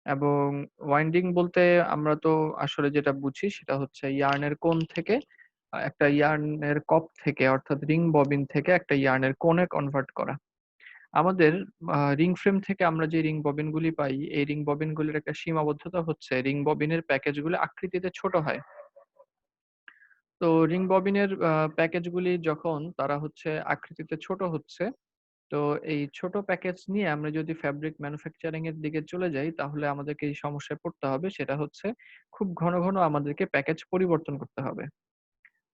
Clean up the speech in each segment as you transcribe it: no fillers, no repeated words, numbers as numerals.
এবং ওয়াইন্ডিং বলতে আমরা তো আসলে যেটা বুঝি সেটা হচ্ছে ইয়ার্নের কোণ থেকে একটা ইয়ার্নের কপ থেকে অর্থাৎ রিং ববিন থেকে একটা ইয়ার্নের কোণে কনভার্ট করা। আমাদের রিং ফ্রেম থেকে আমরা যে রিং ববিনগুলি পাই, এই রিং ববিনগুলির একটা সীমাবদ্ধতা হচ্ছে রিং ববিনের প্যাকেজগুলো আকৃতিতে ছোট হয়। তো রিং ববিনের প্যাকেজগুলি যখন তারা হচ্ছে আকৃতিতে ছোট হচ্ছে, তো এই ছোট প্যাকেজ নিয়ে আমরা যদি ফ্যাব্রিক ম্যানুফ্যাকচারিং এর দিকে চলে যাই, তাহলে আমাদেরকে এই সমস্যায় পড়তে হবে। সেটা হচ্ছে খুব ঘন, ঘন আমাদেরকে প্যাকেজ পরিবর্তন করতে হবে।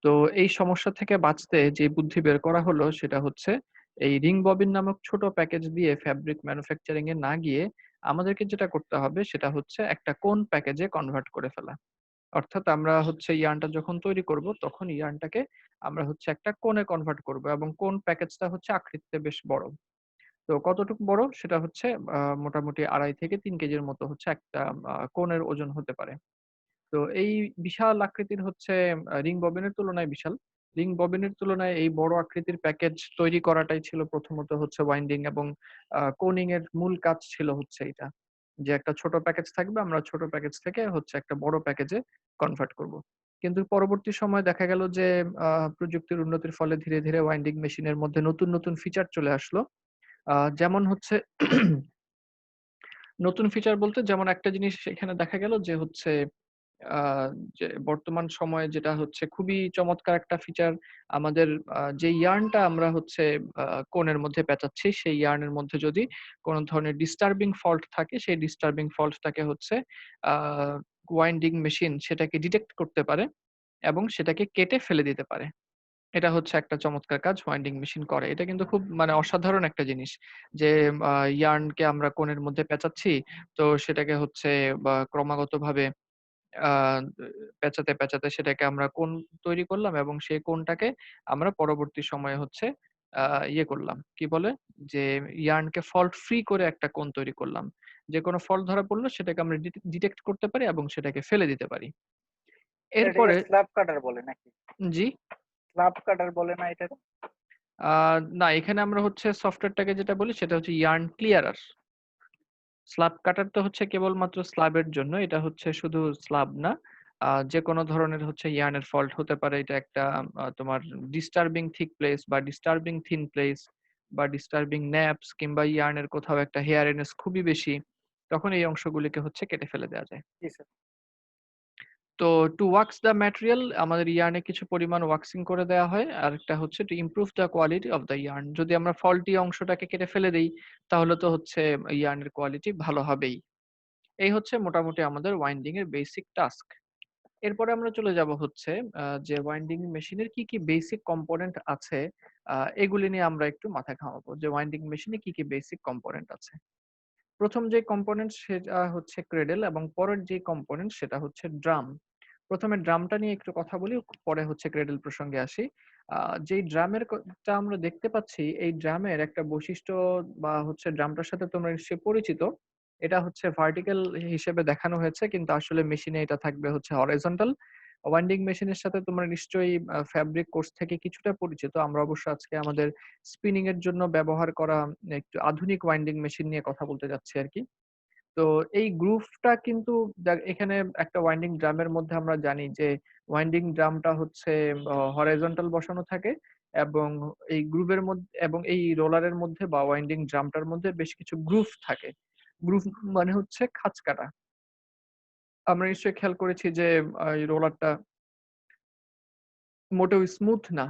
তো এই সমস্যা থেকে বাঁচতে যে বুদ্ধি বের করা হলো সেটা হচ্ছে এই রিং ববিন নামক ছোট প্যাকেজ দিয়ে ফ্যাব্রিক ম্যানুফ্যাকচারিং এ না গিয়ে আমাদেরকে যেটা করতে হবে সেটা হচ্ছে একটা কোন প্যাকেজে কনভার্ট করে ফেলা। অর্থাৎ আমরা হচ্ছে ইয়ার্নটা যখন তৈরি করব তখন ইয়ার্নটাকে আমরা হচ্ছে একটা কোণে কনভার্ট করব এবং কোন প্যাকেজটা হচ্ছে আকৃতিতে বেশ বড়। তো কতটুকু বড় সেটা হচ্ছে মোটামুটি ২.৫ থেকে ৩ কেজির মতো হচ্ছে একটা কোণের ওজন হতে পারে। তো এই বিশাল আকৃতির হচ্ছে রিং ববিনের তুলনায় বিশাল। রিং ববিনের তুলনায় এই বড় আকৃতির প্যাকেজ তৈরি করাটাই ছিল প্রথমত হচ্ছে ওয়াইন্ডিং এবং কোনিং এর মূল কাজ ছিল হচ্ছে এইটা। যে একটা ছোট প্যাকেজ থাকবে, আমরা ছোট প্যাকেজ থেকে হচ্ছে একটা বড় প্যাকেজে কনভার্ট করব। কিন্তু পরবর্তী সময়ে দেখা গেল যে প্রযুক্তির উন্নতির ফলে ধীরে, ধীরে ওয়াইন্ডিং মেশিনের মধ্যে নতুন, নতুন ফিচার চলে আসলো। যেমন হচ্ছে নতুন ফিচার বলতে যেমন একটা জিনিস এখানে দেখা গেল যে হচ্ছে আ যে বর্তমান সময়ে যেটা হচ্ছে খুবই চমৎকার একটা ফিচার আমাদের যে ইয়ার্নটা আমরা হচ্ছে আ কোণের মধ্যে পেঁচাচ্ছি, সেই ইয়ার্নের মধ্যে যদি কোন ধরনের ডিস্টার্বিং ফল্ট থাকে, সেই ডিস্টার্বিং ফল্টটাকে হচ্ছে আ ওয়াইন্ডিং মেশিন সেটাকে ডিটেক্ট করতে পারে এবং সেটাকে কেটে ফেলে দিতে পারে। এটা হচ্ছে একটা চমৎকার কাজ ওয়াইন্ডিং মেশিন করে। এটা কিন্তু খুব মানে অসাধারণ একটা জিনিস। যে ইয়ার্নকে আমরা কোণের মধ্যে পেঁচাচ্ছি, তো সেটাকে হচ্ছে ক্রমাগতভাবে আ পেঁচাতে, পেঁচাতে সেটাকে আমরা কোণ তৈরি করলাম এবং সেই কোণটাকে আমরা পরবর্তী সময়ে হচ্ছে আ ইয়ে করলাম। কি বলে? যে ইয়ার্নকে ফল্ট ফ্রি করে একটা কোণ তৈরি করলাম। যেকোনো ফল্ট ধরা পড়ল সেটাকে আমরা ডিটেক্ট করতে পারি এবং সেটাকে ফেলে দিতে পারি। এটাকে এরপরে স্ল্যাব কাটার বলে নাকি? জি? স্ল্যাব কাটার বলে না এটাকে? আ না এখানে আমরা হচ্ছে সফটওয়্যারটাকে যেটা বলি সেটা হচ্ছে ইয়ার্ন ক্লিয়ারার। স্ল্যাব কাটার তো হচ্ছে কেবলমাত্র স্ল্যাবের জন্য। এটা হচ্ছে শুধু স্ল্যাব না। যেকোনো ধরনের হচ্ছে ইয়ার্নের ফল্ট হতে পারে। এটা একটা তোমার ডিস্টার্বিং থিক প্লেস বা ডিস্টার্বিং থিন প্লেস বা ডিস্টার্বিং ন্যাপস কিংবা ইয়ার্নের কোথাও একটা হেয়ারিনেস খুবই বেশি। তখন এই অংশগুলিকে হচ্ছে কেটে ফেলে দেয়া যায়। জি স্যার। তো টু ওয়াক্স দ্য ম্যাটেরিয়াল আমাদের ইয়ার্নে কিছু পরিমাণ ওয়াক্সিং করে দেয়া হয়। আরেকটা হচ্ছে to improve the quality of the yarn. যদি আমরা ফল্টি অংশটাকে কেটে ফেলে দেই, তাহলে তো হচ্ছে ইয়ার্নের কোয়ালিটি ভালো হবেই। এই হচ্ছে মোটামুটি আমাদের ওয়াইন্ডিং এর বেসিক টাস্ক। এরপরে আমরা চলে যাব হচ্ছে যে ওয়াইন্ডিং মেশিনের কি, কি বেসিক কম্পোনেন্ট আছে, আ এগুলি নিয়ে আমরা একটু মাথা ঘামাবো। যে ওয়াইন্ডিং মেশিনে কি, কি বেসিক কম্পোনেন্ট আছে। ১ম যে কম্পোনেন্ট সেটা হচ্ছে ক্রেডল এবং পরের যে কম্পোনেন্ট সেটা হচ্ছে ড্রাম। ১ম এ ড্রামটা নিয়ে একটু কথা বলি, পরে হচ্ছে ক্রেডল প্রসঙ্গে আসি। আ যেই ড্রামের টা আমরা দেখতে পাচ্ছি, এই ড্রামের একটা বৈশিষ্ট্য বা হচ্ছে ড্রামটার সাথে তোমরা নিশ্চয়ই পরিচিত। এটা হচ্ছে ভার্টিক্যাল হিসেবে দেখানো হয়েছে কিন্তু আসলে মেশিনে এটা থাকবে হচ্ছে হরাইজন্টাল। ওয়াইন্ডিং মেশিনের সাথে তোমরা নিশ্চয়ই ফেব্রিক কোর্স থেকে কিছুটা পরিচিত। আমরা অবশ্য আজকে আমাদের স্পিনিং এর জন্য ব্যবহার করা একটু আধুনিক ওয়াইন্ডিং মেশিন নিয়ে কথা বলতে যাচ্ছি আরকি। তো এই গ্রুভটা কিন্তু এখানে একটা ওয়াইন্ডিং ড্রামের মধ্যে আমরা জানি যে ওয়াইন্ডিং ড্রামটা হচ্ছে হরাইজন্টাল বসানো থাকে এবং এই গ্রুভের মধ্যে এবং এই রোলারের মধ্যে বা ওয়াইন্ডিং ড্রামটার মধ্যে বেশ কিছু গ্রুভ থাকে। গ্রুভ মানে হচ্ছে খাঁজ কাটা। আমরা নিশ্চয়ই খেয়াল করেছি যে এই রোলারটা মোটেও স্মুথ না।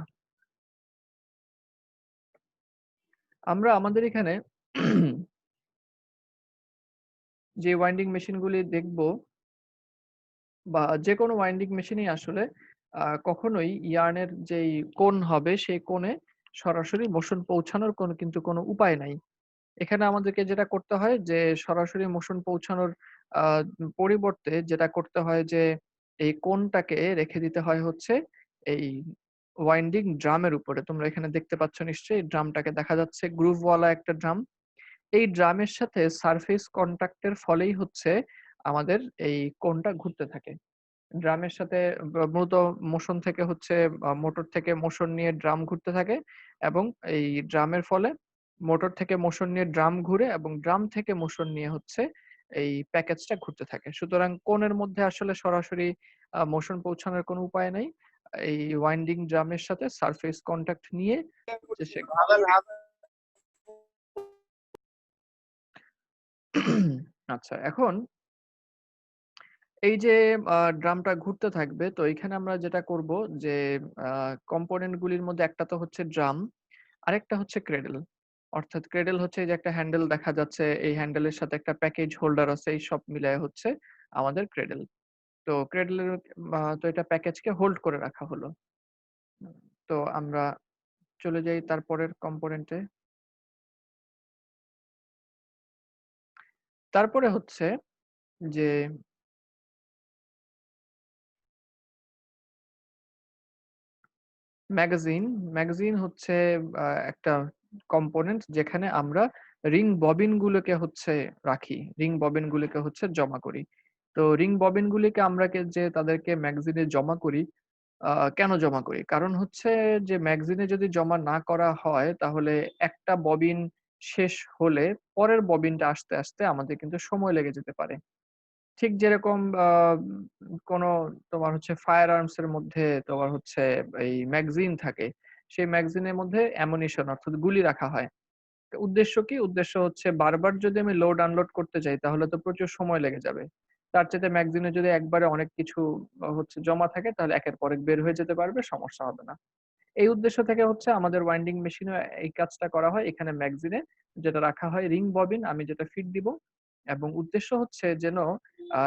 আমরা আমাদের এখানে যে ওয়াইন্ডিং মেশিনগুলি দেখব বা যেকোনো ওয়াইন্ডিং মেশিনই আসলে কখনোই ইয়ার্নের যেই কোণ হবে সেই কোণে সরাসরি মোশন পৌঁছানোর কোনো উপায় নাই। এখানে আমাদেরকে যেটা করতে হয় যে সরাসরি মোশন পৌঁছানোর আ পরিবর্তে যেটা করতে হয় যে এই কোণটাকে রেখে দিতে হয় হচ্ছে এই ওয়াইন্ডিং ড্রামের উপরে। তোমরা এখানে দেখতে পাচ্ছ নিশ্চয়ই ড্রামটাকে দেখা যাচ্ছে গ্রুভওয়ালা একটা ড্রাম। এই ড্রামের সাথে সারফেস কনট্যাক্ট এর ফলেই হচ্ছে আমাদের এই কোণটা ঘুরতে থাকে। ড্রামের সাথে মূলত মোশন থেকে হচ্ছে মোটর থেকে মোশন নিয়ে ড্রাম ঘুরতে থাকে এবং এই ড্রামের ফলে মোটর থেকে মোশন নিয়ে ড্রাম ঘুরে এবং ড্রাম থেকে মোশন নিয়ে হচ্ছে এই প্যাকেজটা ঘুরতে থাকে। সুতরাং কোণের মধ্যে আসলে সরাসরি মোশন পৌঁছানোর কোনো উপায় নাই। এই ওয়াইন্ডিং ড্রামের সাথে সারফেস কনট্যাক্ট নিয়ে যে সে আচ্ছা, এখন এই যে ড্রামটা ঘুরতে থাকবে, তো এখানে আমরা যেটা করব যে আ কম্পোনেন্ট গুলির মধ্যে একটা তো হচ্ছে ড্রাম, আরেকটা হচ্ছে ক্রেডল। অর্থাৎ ক্রেডল হচ্ছে এই যে একটা হ্যান্ডেল দেখা যাচ্ছে, এই হ্যান্ডেলের সাথে একটা প্যাকেজ হোল্ডার আছে। এই সব মিলায় হচ্ছে আমাদের ক্রেডল। তো ক্রেডলের তো এটা প্যাকেজকে হোল্ড করে রাখা হলো। উম তো আমরা চলে যাই তারপরের কম্পোনেন্টে। তারপরে হচ্ছে যে ম্যাগাজিন, ম্যাগাজিন হচ্ছে একটা কম্পোনেন্ট যেখানে আমরা রিং ববিন গুলোকে হচ্ছে রাখি। রিং ববিন গুলোকে হচ্ছে জমা করি। তো রিং ববিন গুলিকে আমরা যে তাদেরকে ম্যাগাজিনে জমা করি, কেন জমা করি? কারণ হচ্ছে যে ম্যাগাজিনে যদি জমা না করা হয় তাহলে একটা ববিন শেষ হলে পরের ববিনটা আসতে আমাদের কিন্তু সময় লেগে যেতে পারে। ঠিক যেরকম কোনো তোমার হচ্ছে ফায়ার আর্মস এর মধ্যে তোমার হচ্ছে এই ম্যাগাজিন থাকে। সেই ম্যাগাজিনের মধ্যে অ্যামুনিশন অর্থাৎ গুলি রাখা হয়। তো উদ্দেশ্য কি? উদ্দেশ্য হচ্ছে বারবার যদি আমি লোড আনলোড করতে যাই তাহলে তো প্রচুর সময় লেগে যাবে। তার চাইতে ম্যাগাজিনে যদি একবারে অনেক কিছু হচ্ছে জমা থাকে তাহলে একের পর এক বের হয়ে যেতে পারবে, সমস্যা হবে না। এই উদ্দেশ্য থেকে হচ্ছে আমাদের ওয়াইন্ডিং মেশিনেও এই কাজটা করা হয়। এখানে ম্যাগাজিনে যেটা রাখা হয় রিং ববিন আমি যেটা ফিট দিব এবং উদ্দেশ্য হচ্ছে যেন আ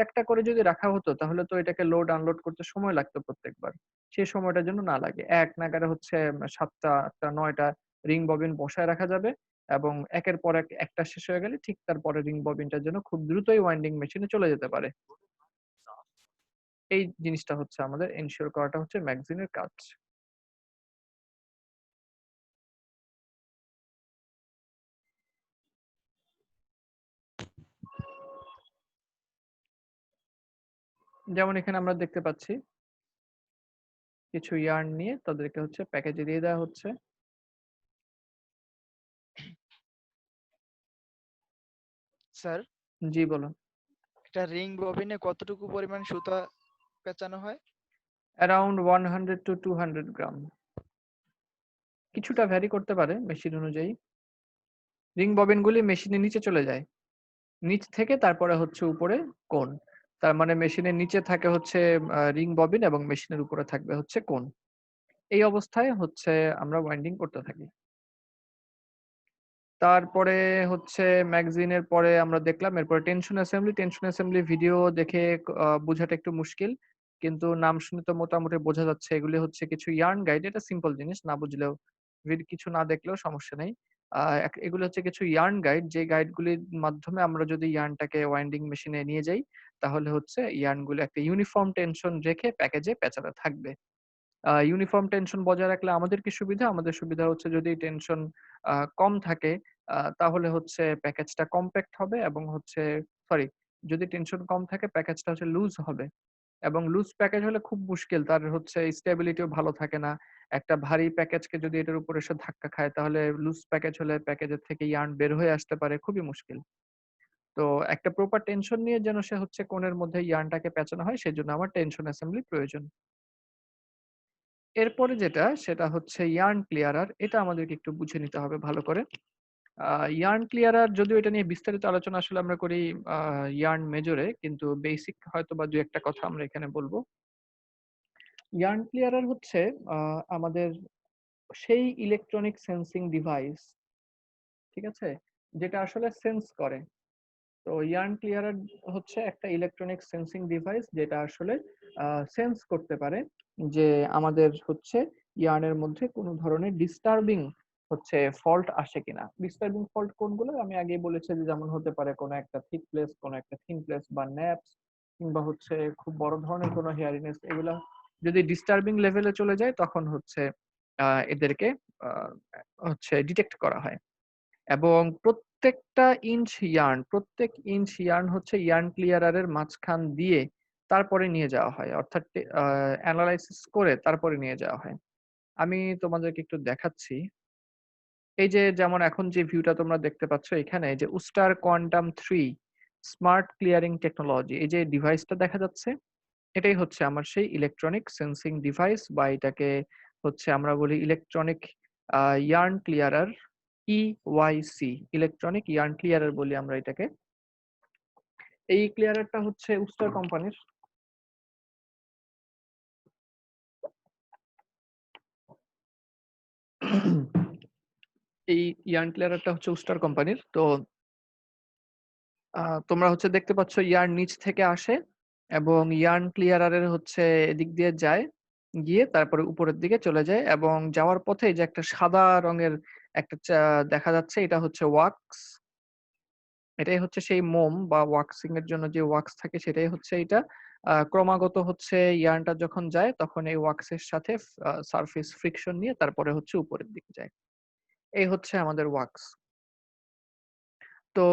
একটা করে যদি রাখা হতো তাহলে তো এটাকে লোড আনলোড করতে সময় লাগতো প্রত্যেকবার। সেই সময়টা যেন না লাগে। এক নাগাড়ে হচ্ছে ৭ টা, ৮ টা, ৯ টা রিং ববিন বসায় রাখা যাবে এবং একের পর এক একটা শেষ হয়ে গেলে ঠিক তার পরের রিং ববিনটা যেন খুব দ্রুতই ওয়াইন্ডিং মেশিনে চলে যেতে পারে। এই জিনিসটা হচ্ছে আমাদের এনশিওর করাটা হচ্ছে ম্যাগাজিনের কাজ। যেমন এখানে আমরা দেখতে পাচ্ছি কিছু ইয়ার্ন নিয়ে তাদেরকে হচ্ছে প্যাকেজে দিয়ে দেওয়া হচ্ছে। স্যার, জি বলুন। একটা রিং ববিনে কতটুকু পরিমাণ সুতা পেঁচানো হয়? অ্যারাউন্ড 100 টু 200 গ্রাম। কিছুটা ভ্যারি করতে পারে মেশিন অনুযায়ী। রিং ববিন গুলি মেশিনের নিচে চলে যায়। নিচ থেকে তারপরে হচ্ছে উপরে কোণ। তার মানে মেশিনের নিচে থাকে হচ্ছে রিং ববিন এবং মেশিনের উপরে থাকবে হচ্ছে কোণ। এই অবস্থায় হচ্ছে আমরা ওয়াইন্ডিং করতে থাকি। তারপরে হচ্ছে ম্যাগাজিনের পরে আমরা দেখলাম এরপরে tension assembly. Tension assembly video দেখে বোঝাটা একটু মুশকিল। কিন্তু নাম শুনে তো মোটামুটি বোঝা যাচ্ছে এগুলি হচ্ছে কিছু ইয়ার্ন গাইড। এটা সিম্পল জিনিস না বুঝলেও কিছু না দেখলেও সমস্যা নেই। এগুলো হচ্ছে কিছু ইয়ার্ন গাইড যে গাইড গুলির মাধ্যমে আমরা যদি ইয়ার্নটাকে ওয়াইন্ডিং মেশিনে নিয়ে যাই তাহলে হচ্ছে ইয়ার্ন গুলো একটা ইউনিফর্ম টেনশন রেখে প্যাকেজে পেঁচাতে থাকবে। ইউনিফর্ম টেনশন বজায় রাখলে আমাদের কি সুবিধা? আমাদের সুবিধা হচ্ছে যদি টেনশন কম থাকে তাহলে হচ্ছে প্যাকেজটা কমপ্যাক্ট হবে এবং হচ্ছে সরি, যদি টেনশন কম থাকে প্যাকেজটা হচ্ছে লুজ হবে এবং লুজ প্যাকেজ হলে খুব মুশকিল। তার হচ্ছে স্টেবিলিটিও ভালো থাকে না। একটা ভারী প্যাকেজকে যদি এটার উপরে এসে ধাক্কা খায় তাহলে লুজ প্যাকেজ হলে প্যাকেজের থেকে ইয়ার্ন বের হয়ে আসতে পারে। খুবই মুশকিল। তো একটা প্রপার টেনশন নিয়ে যেন সে হচ্ছে কোণের মধ্যে ইয়ার্নটাকে পেঁচানো হয় সেজন্য আমার টেনশন অ্যাসেম্বলি প্রয়োজন। এরপরে যেটা সেটা হচ্ছে ইয়ার্ন ক্লিয়ারার। এটা আমাদেরকে একটু বুঝে নিতে হবে ভালো করে। আ ইয়ার্ন ক্লিয়ারার যদিও এটা নিয়ে বিস্তারিত আলোচনা আসলে আমরা করি আ ইয়ার্ন মেজরে কিন্তু বেসিক হয়তোবা ২-১ টা কথা আমরা এখানে বলব। ইয়ার্ন ক্লিয়ারার হচ্ছে আ আমাদের সেই ইলেকট্রনিক সেন্সিং ডিভাইস, ঠিক আছে? যেটা আসলে সেন্স করে। তো ইয়ার্ন ক্লিয়ারার হচ্ছে একটা ইলেকট্রনিক সেন্সিং ডিভাইস যেটা আসলে সেন্স করতে পারে যে আমাদের হচ্ছে ইয়ার্নের মধ্যে কোনো ধরনের ডিস্টার্বিং হচ্ছে ফল্ট আসে কিনা। ডিস্টার্বিং ফল্ট কোনগুলো আমি আগেই বলেছি যে যেমন হতে পারে কোনো একটা থিক প্লেস, কোনো একটা থিন প্লেস বা ন্যাপস কিংবা হচ্ছে খুব বড় ধরনের কোনো হেয়ারিনেস, এগুলা যদি ডিস্টার্বিং লেভেলে চলে যায় তখন হচ্ছে এদেরকে আ হচ্ছে ডিটেক্ট করা হয়। এবং প্রত্যেক ইঞ্চ ইয়ার্ন হচ্ছে ইয়ার্ন ক্লিয়ারার এর মাঝখান দিয়ে তারপরে নিয়ে যাওয়া হয়। অর্থাৎ এনালাইসিস করে তারপরে নিয়ে যাওয়া হয়। আমি তোমাদেরকে একটু দেখাচ্ছি। এই যে যেমন এখন যে ভিউটা তোমরা দেখতে পাচ্ছ এখানে যে উস্টার কোয়ান্টাম 3 স্মার্ট ক্লিয়ারিং টেকনোলজি। এই যে ডিভাইসটা দেখা যাচ্ছে, এটাই হচ্ছে আমার সেই ইলেকট্রনিক সেন্সিং ডিভাইস, বা এটাকে হচ্ছে আমরা বলি electronic yarn clearer, EYC, electronic yarn clearer বলি আমরা এটাকে। এই ক্লিয়ারারটা হচ্ছে উস্টার কোম্পানির। এই ইয়ার্ন ক্লিয়ারারটা হচ্ছে উস্টার কোম্পানির। তো তোমরা হচ্ছে দেখতে পাচ্ছ ইয়ার্ন নিচ থেকে আসে এবং ইয়ার্ন ক্লিয়ারারের হচ্ছে এদিক দিয়ে যায়, গিয়ে তারপরে উপরের দিকে চলে যায় এবং যাওয়ার পথে এই যে একটা সাদা রঙের একটা দেখা যাচ্ছে, এটা হচ্ছে ওয়াক্স। এটাই হচ্ছে সেই মোম বা ওয়াক্সিং এর জন্য যে ওয়াক্স থাকে, সেটাই হচ্ছে এটা। ক্রমাগত হচ্ছে ইয়ার্নটা যখন যায় তখন এই ওয়াক্সের সাথে সারফেস ফ্রিকশন নিয়ে তারপরে হচ্ছে উপরের দিকে যায়। এই হচ্ছে আমাদের ওয়াক্স। তো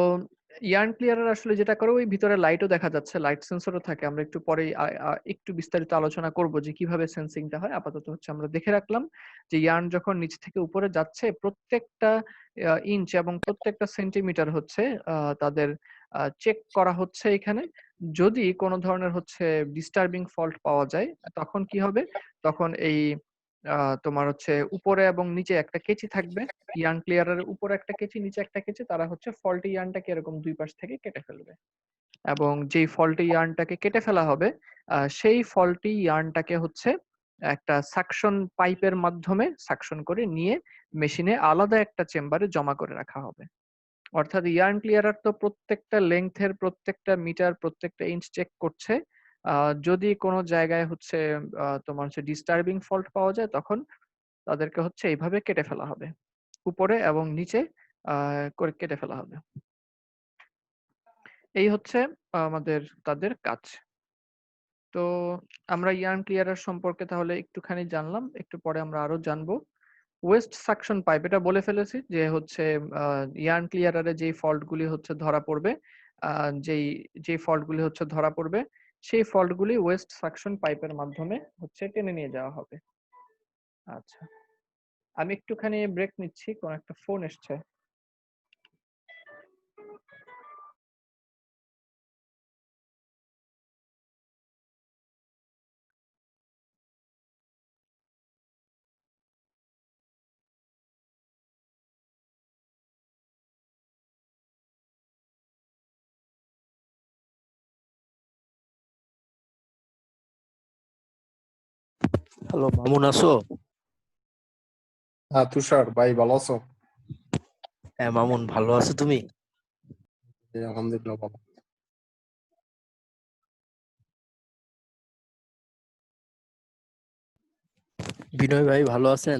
ইয়ার্ন ক্লিয়ারার আসলে যেটা করে, ওই ভিতরে লাইটও দেখা যাচ্ছে, লাইট সেন্সরও থাকে। আমরা একটু পরেই একটু বিস্তারিত আলোচনা করব যে কিভাবে সেন্সিংটা হয়। আপাতত হচ্ছে আমরা দেখে রাখলাম যে ইয়ার্ন যখন নিচ থেকে উপরে যাচ্ছে, প্রত্যেকটা ইঞ্চ এবং প্রত্যেকটা সেন্টিমিটার হচ্ছে তাদের চেক করা হচ্ছে এখানে। যদি কোনো ধরনের হচ্ছে ডিস্টার্বিং ফল্ট পাওয়া যায়, তখন কি হবে? তখন এই তোমার হচ্ছে উপরে এবং নিচে একটা কেচি থাকবে। ইয়ার্ন ক্লিয়ারারের উপরে একটা কেচি, নিচে একটা কেচি, তারা হচ্ছে ফল্টি ইয়ার্নটাকে এরকম দুই পাশ থেকে কেটে ফেলবে। এবং যেই ফল্টি ইয়ার্নটাকে কেটে ফেলা হবে, সেই ফল্টি ইয়ার্নটাকে হচ্ছে একটা সাকশন পাইপের মাধ্যমে সাকশন করে নিয়ে মেশিনে আলাদা একটা চেম্বারে জমা করে রাখা হবে। অর্থাৎ ইয়ার্ন ক্লিয়ারার তো প্রত্যেকটা লেংথের প্রত্যেকটা মিটার প্রত্যেকটা ইঞ্চ চেক করছে। যদি কোনো জায়গায় হচ্ছে তোমার হচ্ছে ডিস্টার্বিং ফল্ট পাওয়া যায়, তখন তাদেরকে হচ্ছে এইভাবে কেটে ফেলা হবে, উপরে এবং নিচে করে কেটে ফেলা হবে। এই হচ্ছে আমাদের তাদের কাজ। তো আমরা ইয়ার্ন ক্লিয়ারার সম্পর্কে তাহলে একটুখানি জানলাম, একটু পরে আমরা আরো জানবো। ওয়েস্ট সাকশন পাইপ, এটা বলে ফেলেছি যে হচ্ছে ইয়ার্ন ক্লিয়ারারে যেই ফল্ট গুলি হচ্ছে ধরা পড়বে, যেই ফল্ট গুলি হচ্ছে ধরা পড়বে, সেই ফল্ট গুলি ওয়েস্ট সাকশন পাইপের মাধ্যমে হচ্ছে টেনে নিয়ে যাওয়া হবে। আচ্ছা, আমি একটুখানি ব্রেক নিচ্ছি, কোন একটা ফোন এসছে। হ্যালো মামুন, আছো? হ্যাঁ তুষার ভাই, ভালো আছো? হ্যাঁ মামুন, ভালো আছো তুমি? এই আলহামদুলিল্লাহ ভালো। বিনয় ভাই ভালো আছেন?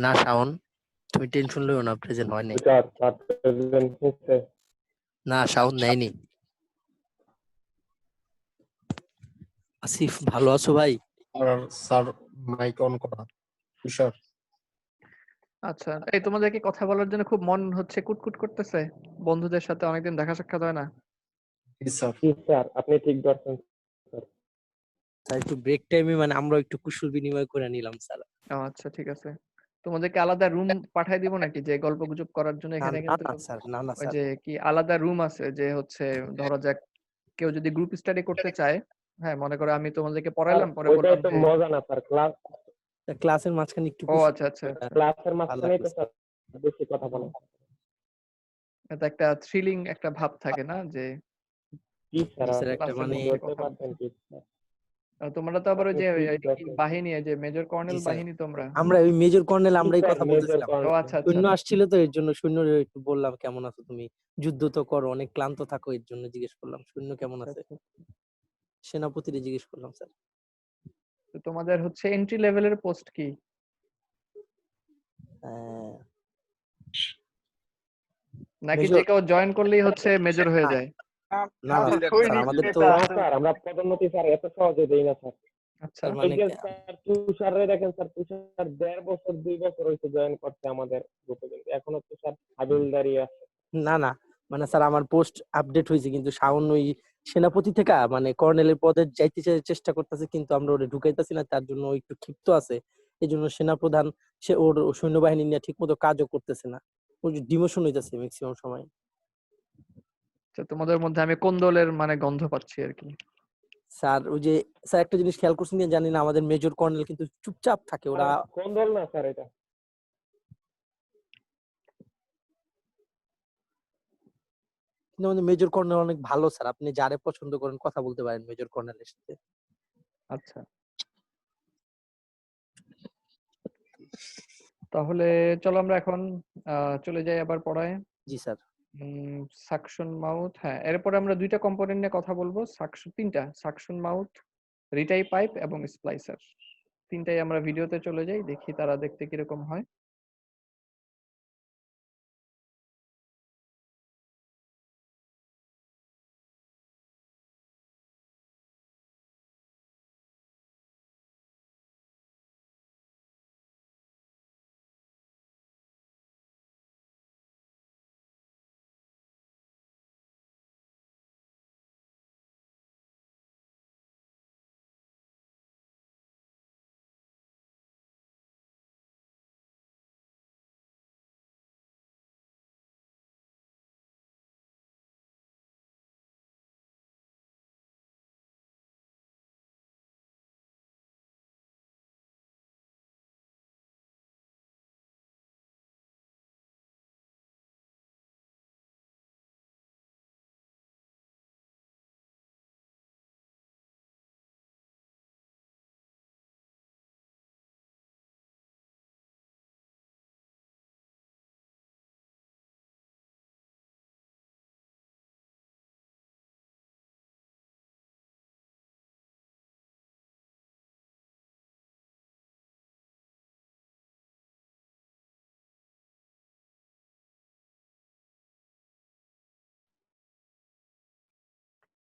না শাওন, তুমি টেনশন লইও না, প্রেজেন্ট হয় নাই। না শাওন নেয়নি। আসিফ ভালো আছো ভাই? আর স্যার মাইক অন করা। তুষার আচ্ছা, এই তোমাদেরকে কথা বলার জন্য খুব মন হচ্ছে, কুটকুট করতেছে। বন্ধুদের সাথে অনেকদিন দেখা সাক্ষাৎ হয় না। জি স্যার। স্যার আপনি ঠিক ধরছেন স্যার। স্যার একটু ব্রেক টাইমে মানে আমরা একটু কুশল বিনিময় করে নিলাম স্যার। ও আচ্ছা, ঠিক আছে। তোমাদেরকে আলাদা রুম পাঠাই দিব নাকি, যে গল্প গুজব করার জন্য? না এখানে না কিন্তু না স্যার, না না ওই স্যার। যে কি আলাদা রুম আছে, যে হচ্ছে ধরো যাক কেউ যদি গ্রুপ স্টাডি করতে চায়, হ্যাঁ মনে করো আমি তোমাদেরকে পড়াইলাম, পরে ওইটা বললাম তো যে মজা না স্যার, ক্লাসের মাঝখানে একটু ও কুশল আচ্ছা আচ্ছা আচ্ছা, ক্লাসের ভালো মাঝখানেই লাগলো তো স্যার বেশি কথা বলে। এটা একটা থ্রিলিং একটা ভাব থাকে না, যে কি স্যার স্যার একটা ক্লাসের মানে মধ্যে ধরতে কথা পারছেন বলছে। কি স্যার? তোমরা তো আবার ওই আপনি যে ঠিক এটা কি ধরছেন। বাহিনী, যে মেজর কর্নেল জি স্যার, বাহিনী তোমরা? আমরা ওই মেজর কর্নেল কি আমরাই স্যার, কথা মেজর বলতেছিলাম। ও কর্নেল? আচ্ছা আচ্ছা সৈন্য আচ্ছা। আসছিল তো এর জন্য সৈন্য একটু বললাম কেমন আছো তুমি, যুদ্ধ তো করো, অনেক ক্লান্ত থাকো, এর জন্য জিজ্ঞেস করলাম সৈন্য কেমন আচ্ছা, আছে। আচ্ছা। সেনাপতিরে জিজ্ঞেস করলাম স্যার। তো তোমাদের হচ্ছে এন্ট্রি লেভেলের পোস্ট কি? হ্যাঁ, নাকি মেজর। যে কেউ জয়েন করলেই হচ্ছে মেজর হয়ে যায়? না না স্যার, সৈনিক আমাদের তো নেতা। না স্যার, আমরা পদোন্নতি স্যার এত সহজে দেই না স্যার। আচ্ছা, মানে এই যে স্যার তুষারে দেখেন স্যার, তুষার 1.5 বছর 2 বছর হয়েছে জয়েন করতে আমাদের গ্রুপে, কিন্তু এখনো তুষার হাবিলদারি আছে। না না, মানে স্যার আমার পোস্ট আপডেট হয়েছে, কিন্তু শাওন ওই সেনাপতি থেকে মানে কর্নেলের পদে যাইতে চেষ্টা করতেছে, কিন্তু আমরা ওরে ঢুকাইতেছি না, তার জন্য ও একটু ক্ষিপ্ত আছে। এই জন্য সেনাপ্রধান সে ওর সৈন্যবাহিনী নিয়ে ঠিক মতো কাজও করতেছে না, ওর ডিমোশন হইতেছে ম্যাক্সিমাম সময়। তো তোমাদের মধ্যে আমি কোন দলের মানে গন্ধ পাচ্ছি আর কি? স্যার ওই যে স্যার একটা জিনিস খেয়াল করছেন কিনা জানি না, আমাদের মেজর কর্নেল কিন্তু চুপচাপ থাকে, ওরা কোন দল না স্যার এটা? কিন্তু আমাদের মেজর কর্নেল অনেক ভালো স্যার, আপনি যারে পছন্দ করেন কথা বলতে পারেন মেজর কর্নেলের সাথে। আচ্ছা, তাহলে চলো আমরা এখন চলে যাই আবার পড়ায়। জি স্যার। সাকশন মাউথ, হ্যাঁ, এরপরে আমরা দুইটা কম্পোনেন্ট নিয়ে কথা বলবো। তিনটা: সাকশন মাউথ, রিটাই পাইপ এবং স্প্লাইসার। তিনটাই আমরা ভিডিওতে চলে যাই, দেখি তারা দেখতে কিরকম হয়।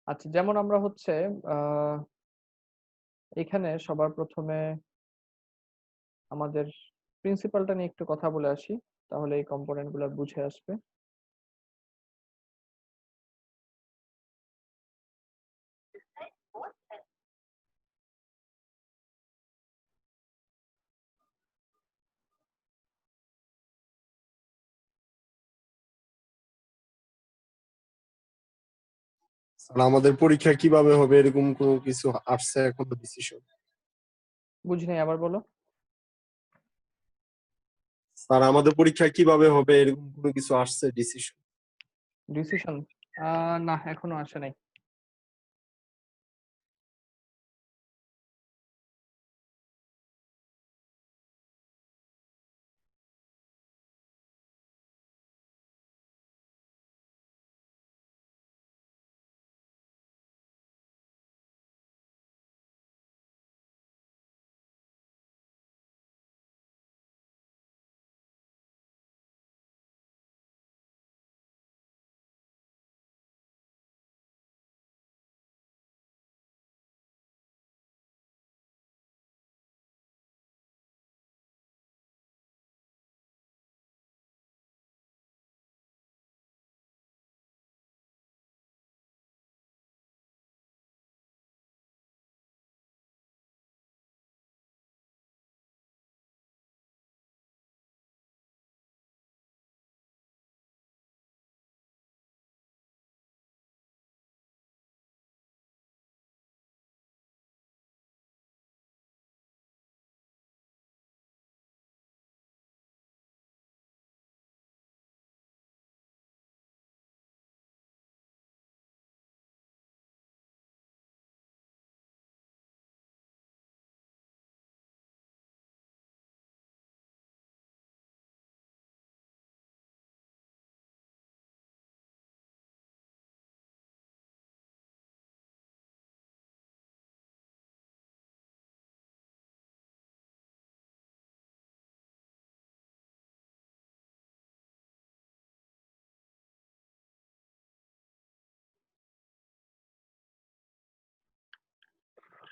আচ্ছা, যেমন আমরা হচ্ছে আহ এখানে সবার প্রথমে আমাদের প্রিন্সিপালটা নিয়ে একটু কথা বলে আসি, তাহলে এই কম্পোনেন্ট গুলো বুঝে আসবে। স্যার আমাদের পরীক্ষা কিভাবে হবে এরকম কোনো কিছু আসছে এখনো ডিসিশন? বুঝি নাই, আবার বলো। স্যার আমাদের পরীক্ষা কিভাবে হবে এরকম কোনো কিছু আসছে ডিসিশন? ডিসিশন? না, এখনো আসে নাই।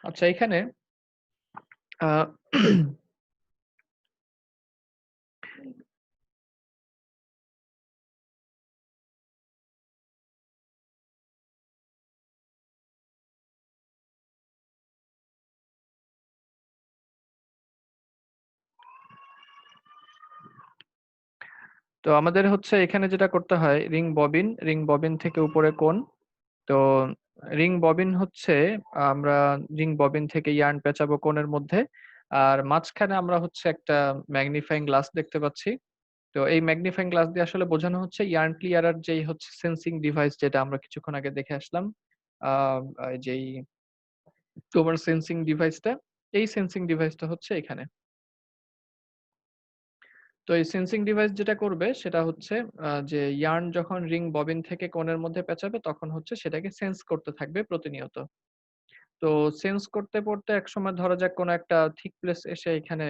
আচ্ছা, এখানে আহ তো আমাদের হচ্ছে এখানে যেটা করতে হয়, রিং ববিন থেকে উপরে কোণ। তো রিং ববিন হচ্ছে আমরা রিং ববিন থেকে ইয়ার্ন পেঁচাবো কোণের মধ্যে। আর মাঝখানে আমরা হচ্ছে একটা ম্যাগনিফাইং গ্লাস দেখতে পাচ্ছি। তো এই ম্যাগনিফাইং গ্লাস দিয়ে আসলে বোঝানো হচ্ছে ইয়ার্ন ক্লিয়ারার যেই হচ্ছে সেন্সিং ডিভাইস, যেটা আমরা কিছুক্ষণ আগে দেখে আসলাম। যেই তোমার সেন্সিং ডিভাইসটা, এই সেন্সিং ডিভাইসটা হচ্ছে এখানে। তো এই সেন্সিং ডিভাইস যেটা করবে সেটা হচ্ছে যে ইয়ার্ন যখন রিং ববিন থেকে কোণের মধ্যে পেঁচাবে তখন হচ্ছে সেটাকে সেন্স করতে থাকবে প্রতিনিয়ত। তো সেন্স করতে পড়তে একসময় ধরা যাক কোনো একটা থিক প্লেস এসে এখানে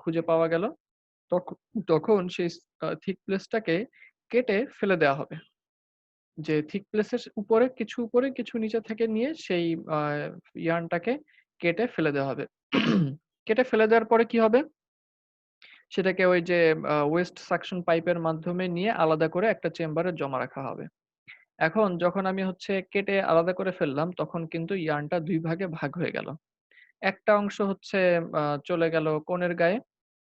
খুঁজে পাওয়া গেল। তখন তখন সেই থিক প্লেসটাকে কেটে ফেলে দেওয়া হবে। যে থিক প্লেসের উপরে কিছু নিচে থেকে নিয়ে সেই আ ইয়ার্নটাকে কেটে ফেলে দেওয়া হবে। কেটে ফেলে দেওয়ার পরে কি হবে? সেটাকে ওই যে ওয়েস্ট সাকশন পাইপের মাধ্যমে নিয়ে আলাদা করে একটা চেম্বারে জমা রাখা হবে। এখন যখন আমি হচ্ছে কেটে আলাদা করে ফেললাম, তখন কিন্তু ইয়ার্নটা ২ ভাগে ভাগ হয়ে গেল। একটা অংশ হচ্ছে চলে গেল কোণের গায়ে,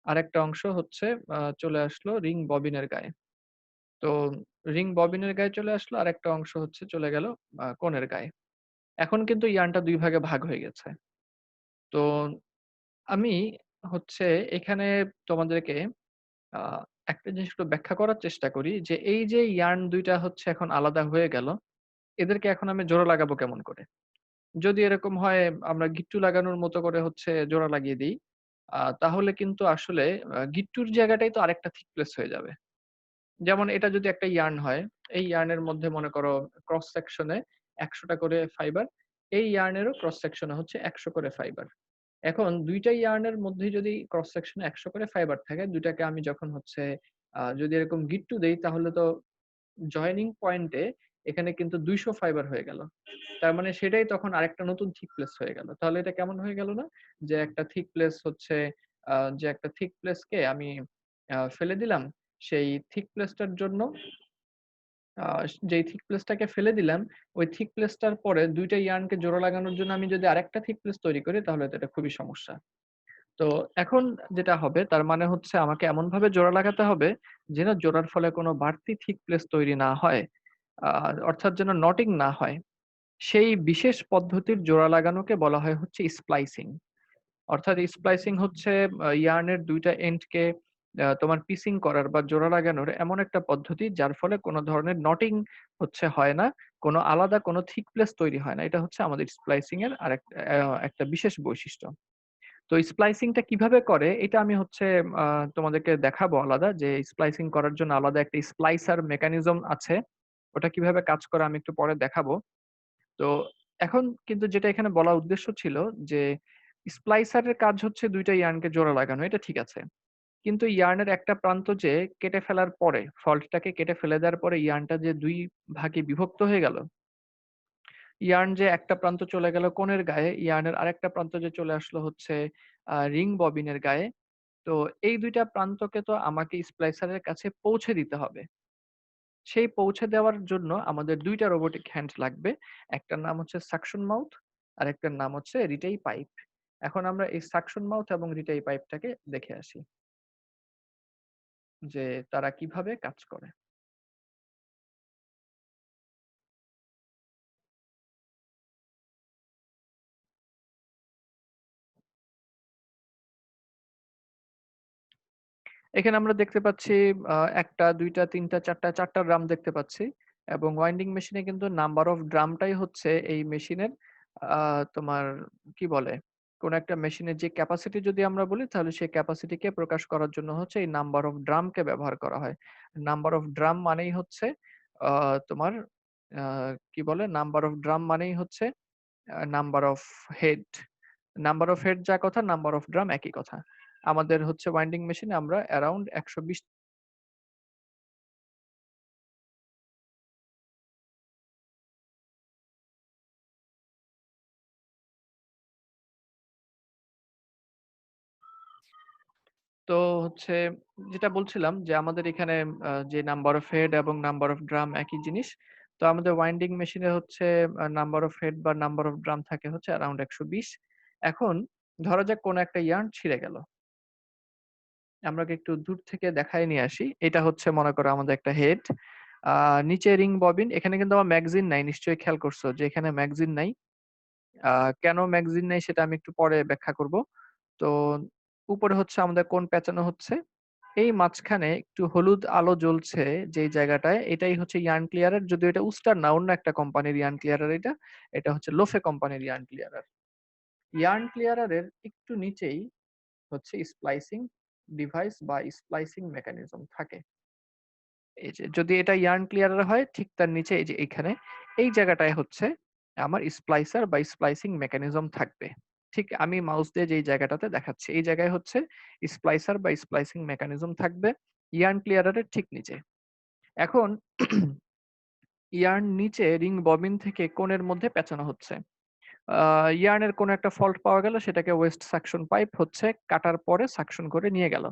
আরেকটা অংশ হচ্ছে চলে আসলো রিং ববিনের গায়ে। তো রিং ববিনের গায়ে চলে আসলো, আরেকটা অংশ হচ্ছে চলে গেল কোণের গায়ে। এখন কিন্তু ইয়ার্নটা ২ ভাগে ভাগ হয়ে গেছে। তো আমি হচ্ছে এখানে তোমাদেরকে আ একটা জিনিস একটু ব্যাখ্যা করার চেষ্টা করি যে, এই যে ইয়ার্ন ২ টা হচ্ছে এখন আলাদা হয়ে গেল, এদেরকে এখন আমি জোড়া লাগাবো কেমন করে? যদি এরকম হয় আমরা গিট্টু লাগানোর মতো করে হচ্ছে জোড়া লাগিয়ে দেই, তাহলে কিন্তু আসলে গিট্টুর জায়গাটাই তো আরেকটা থিক প্লেস হয়ে যাবে। যেমন এটা যদি একটা ইয়ার্ন হয়, এই ইয়ার্নের মধ্যে মনে করো ক্রস সেকশনে ১০০ টা করে ফাইবার, এই ইয়ার্নেরও ক্রস সেকশনে হচ্ছে ১০০ করে ফাইবার। এখন ২ টা ইয়ার্নের মধ্যেই যদি ক্রস সেকশনে ১০০ করে ফাইবার থাকে, ২ টাকে আমি যখন হচ্ছে যদি এরকম গিট্টু দেই তাহলে তো জয়েনিং পয়েন্টে এখানে কিন্তু ২০০ ফাইবার হয়ে গেল। তার মানে সেটাই তখন আরেকটা নতুন থিক প্লেস হয়ে গেল। তাহলে এটা কেমন হয়ে গেল না? যে একটা থিক প্লেস হচ্ছে যে একটা থিক প্লেসকে আমি ফেলে দিলাম। সেই থিক প্লেসটার জন্য আ যেই থিক প্লেসটাকে ফেলে দিলাম, ওই থিক প্লেসটার পরে ২ টা ইয়ার্নকে জোড়া লাগানোর জন্য আমি যদি আরেকটা থিক প্লেস তৈরি করি তাহলে তো এটা খুবই সমস্যা। তো এখন যেটা হবে তার মানে হচ্ছে আমাকে এমনভাবে জোড়া লাগাতে হবে যেন জোড়ার ফলে কোনো বাড়তি থিক প্লেস তৈরি না হয়। আ অর্থাৎ যেন নটিং না হয়। সেই বিশেষ পদ্ধতির জোড়া লাগানোকে বলা হয় হচ্ছে স্প্লাইসিং। অর্থাৎ স্প্লাইসিং হচ্ছে ইয়ার্নের ২ টা এন্ডকে তোমার পিসিং করার বা জোড়া লাগানোর এমন একটা পদ্ধতি যার ফলে কোন ধরনের নটিং হচ্ছে হয় না। কোন আলাদা কোন থিক প্লেস তৈরি হয় না। এটা হচ্ছে আমাদের স্প্লাইসিং এর একটা বিশেষ বৈশিষ্ট্য। তো স্প্লাইসিং টা কিভাবে করে এটা আমি হচ্ছে আ তোমাদেরকে দেখাবো আলাদা, যে স্প্লাইসিং করার জন্য আলাদা একটা স্প্লাইসার মেকানিজম আছে। ওটা কিভাবে কাজ করে আমি একটু পরে দেখাবো। তো এখন কিন্তু যেটা এখানে বলা উদ্দেশ্য ছিল যে, স্প্লাইসারের কাজ হচ্ছে ২ টা ইয়ার্নকে জোড়া লাগানো। এটা ঠিক আছে। কিন্তু ইয়ার্নের একটা প্রান্ত যে কেটে ফেলার পরে, ফল্টটাকে কেটে ফেলে দেওয়ার পরে ইয়ার্নটা যে ২ ভাগে বিভক্ত হয়ে গেল, ইয়ার্ন যে একটা প্রান্ত চলে গেল কোণের গায়ে, ইয়ার্নের আরেকটা প্রান্ত যে চলে আসলো হচ্ছে রিং ববিনের গায়ে। তো এই ২ টা প্রান্তকে তো আমাকে স্প্লাইসারের কাছে পৌঁছে দিতে হবে। সেই পৌঁছে দেওয়ার জন্য আমাদের ২ টা রোবোটিক হ্যান্ড লাগবে। একটার নাম হচ্ছে সাকশন মাউথ, আরেকটার নাম হচ্ছে রিটাই পাইপ। এখন আমরা এই সাকশন মাউথ এবং রিটাই পাইপটাকে দেখে আসি যে তারা কিভাবে কাজ করে। এখানে আমরা দেখতে পাচ্ছি ১ টা, ২ টা, ৩ টা, ৪ টা, ৪ টা ড্রাম দেখতে পাচ্ছি এবং ওয়াইন্ডিং মেশিনে কিন্তু নাম্বার অফ ড্রামটাই হচ্ছে এই মেশিনের আ তোমার কি বলে? কোন একটা মেশিনের যে ক্যাপাসিটি যদি আমরা বলি তাহলে সেই ক্যাপাসিটিকে প্রকাশ করার জন্য হচ্ছে এই নাম্বার অফ ড্রামকে ব্যবহার করা হয়। নাম্বার অফ ড্রাম মানেই হচ্ছে আ তোমার আ কি বলে? নাম্বার অফ ড্রাম মানেই হচ্ছে number of head. Number of head যা কথা, নাম্বার অফ ড্রাম একই কথা। আমাদের হচ্ছে ওয়াইন্ডিং মেশিনে আমরা অ্যারাউন্ড ১২০। তো হচ্ছে যেটা বলছিলাম যে আমাদের এখানে যে নাম্বার অফ হেড এবং নাম্বার অফ ড্রাম একই জিনিস। তো আমাদের ওয়াইন্ডিং মেশিনে হচ্ছে নাম্বার অফ হেড বা নাম্বার অফ ড্রাম থাকে হচ্ছে অ্যারাউন্ড ১২০। এখন ধরা যাক কোন একটা ইয়ার্ন ছিঁড়ে গেল। আমরা একটু দূর থেকে দেখায় নিয়ে আসি। এটা হচ্ছে মনে করো আমাদের একটা হেড। নিচে রিং ববিন, এখানে কিন্তু আমার ম্যাগাজিন নাই। নিশ্চয়ই খেয়াল করছো যে এখানে ম্যাগাজিন নাই। কেন ম্যাগাজিন নাই সেটা আমি একটু পরে ব্যাখ্যা করব। তো উপরে হচ্ছে আমাদের কোণ পেঁচানো হচ্ছে। এই মাঝখানে একটু হলুদ আলো জ্বলছে যেই জায়গাটায়, এটাই হচ্ছে ইয়ার্ন ক্লিয়ারার। যদিও এটা উস্টার না, অন্য একটা কোম্পানির ইয়ার্ন ক্লিয়ারার এটা। এটা হচ্ছে লোফে কোম্পানির ইয়ার্ন ক্লিয়ারার। ইয়ার্ন ক্লিয়ারারের একটু নিচেই হচ্ছে স্প্লাইসিং ডিভাইস বা স্প্লাইসিং মেকানিজম থাকে। এই যে যদি এটা ইয়ার্ন ক্লিয়ারার হয়, ঠিক তার নিচে এই যে এখানে এই জায়গাটায় হচ্ছে আমার স্প্লাইসার বা স্প্লাইসিং মেকানিজম থাকবে। ঠিক আমি মাউস দিয়ে যেই জায়গাটাতে দেখাচ্ছি, এই জায়গায় হচ্ছে স্প্লাইসার বা স্প্লাইসিং মেকানিজম থাকবে ইয়ার্ন ক্লিয়ারারের ঠিক নিচে। এখন ইয়ার্ন নিচে রিং ববিন থেকে কোণের মধ্যে পেঁচানো হচ্ছে। ইয়ার্নের কোনো একটা ফল্ট পাওয়া গেল, সেটাকে ওয়েস্ট সাকশন পাইপ হচ্ছে কাটার পরে সাকশন করে নিয়ে গেল।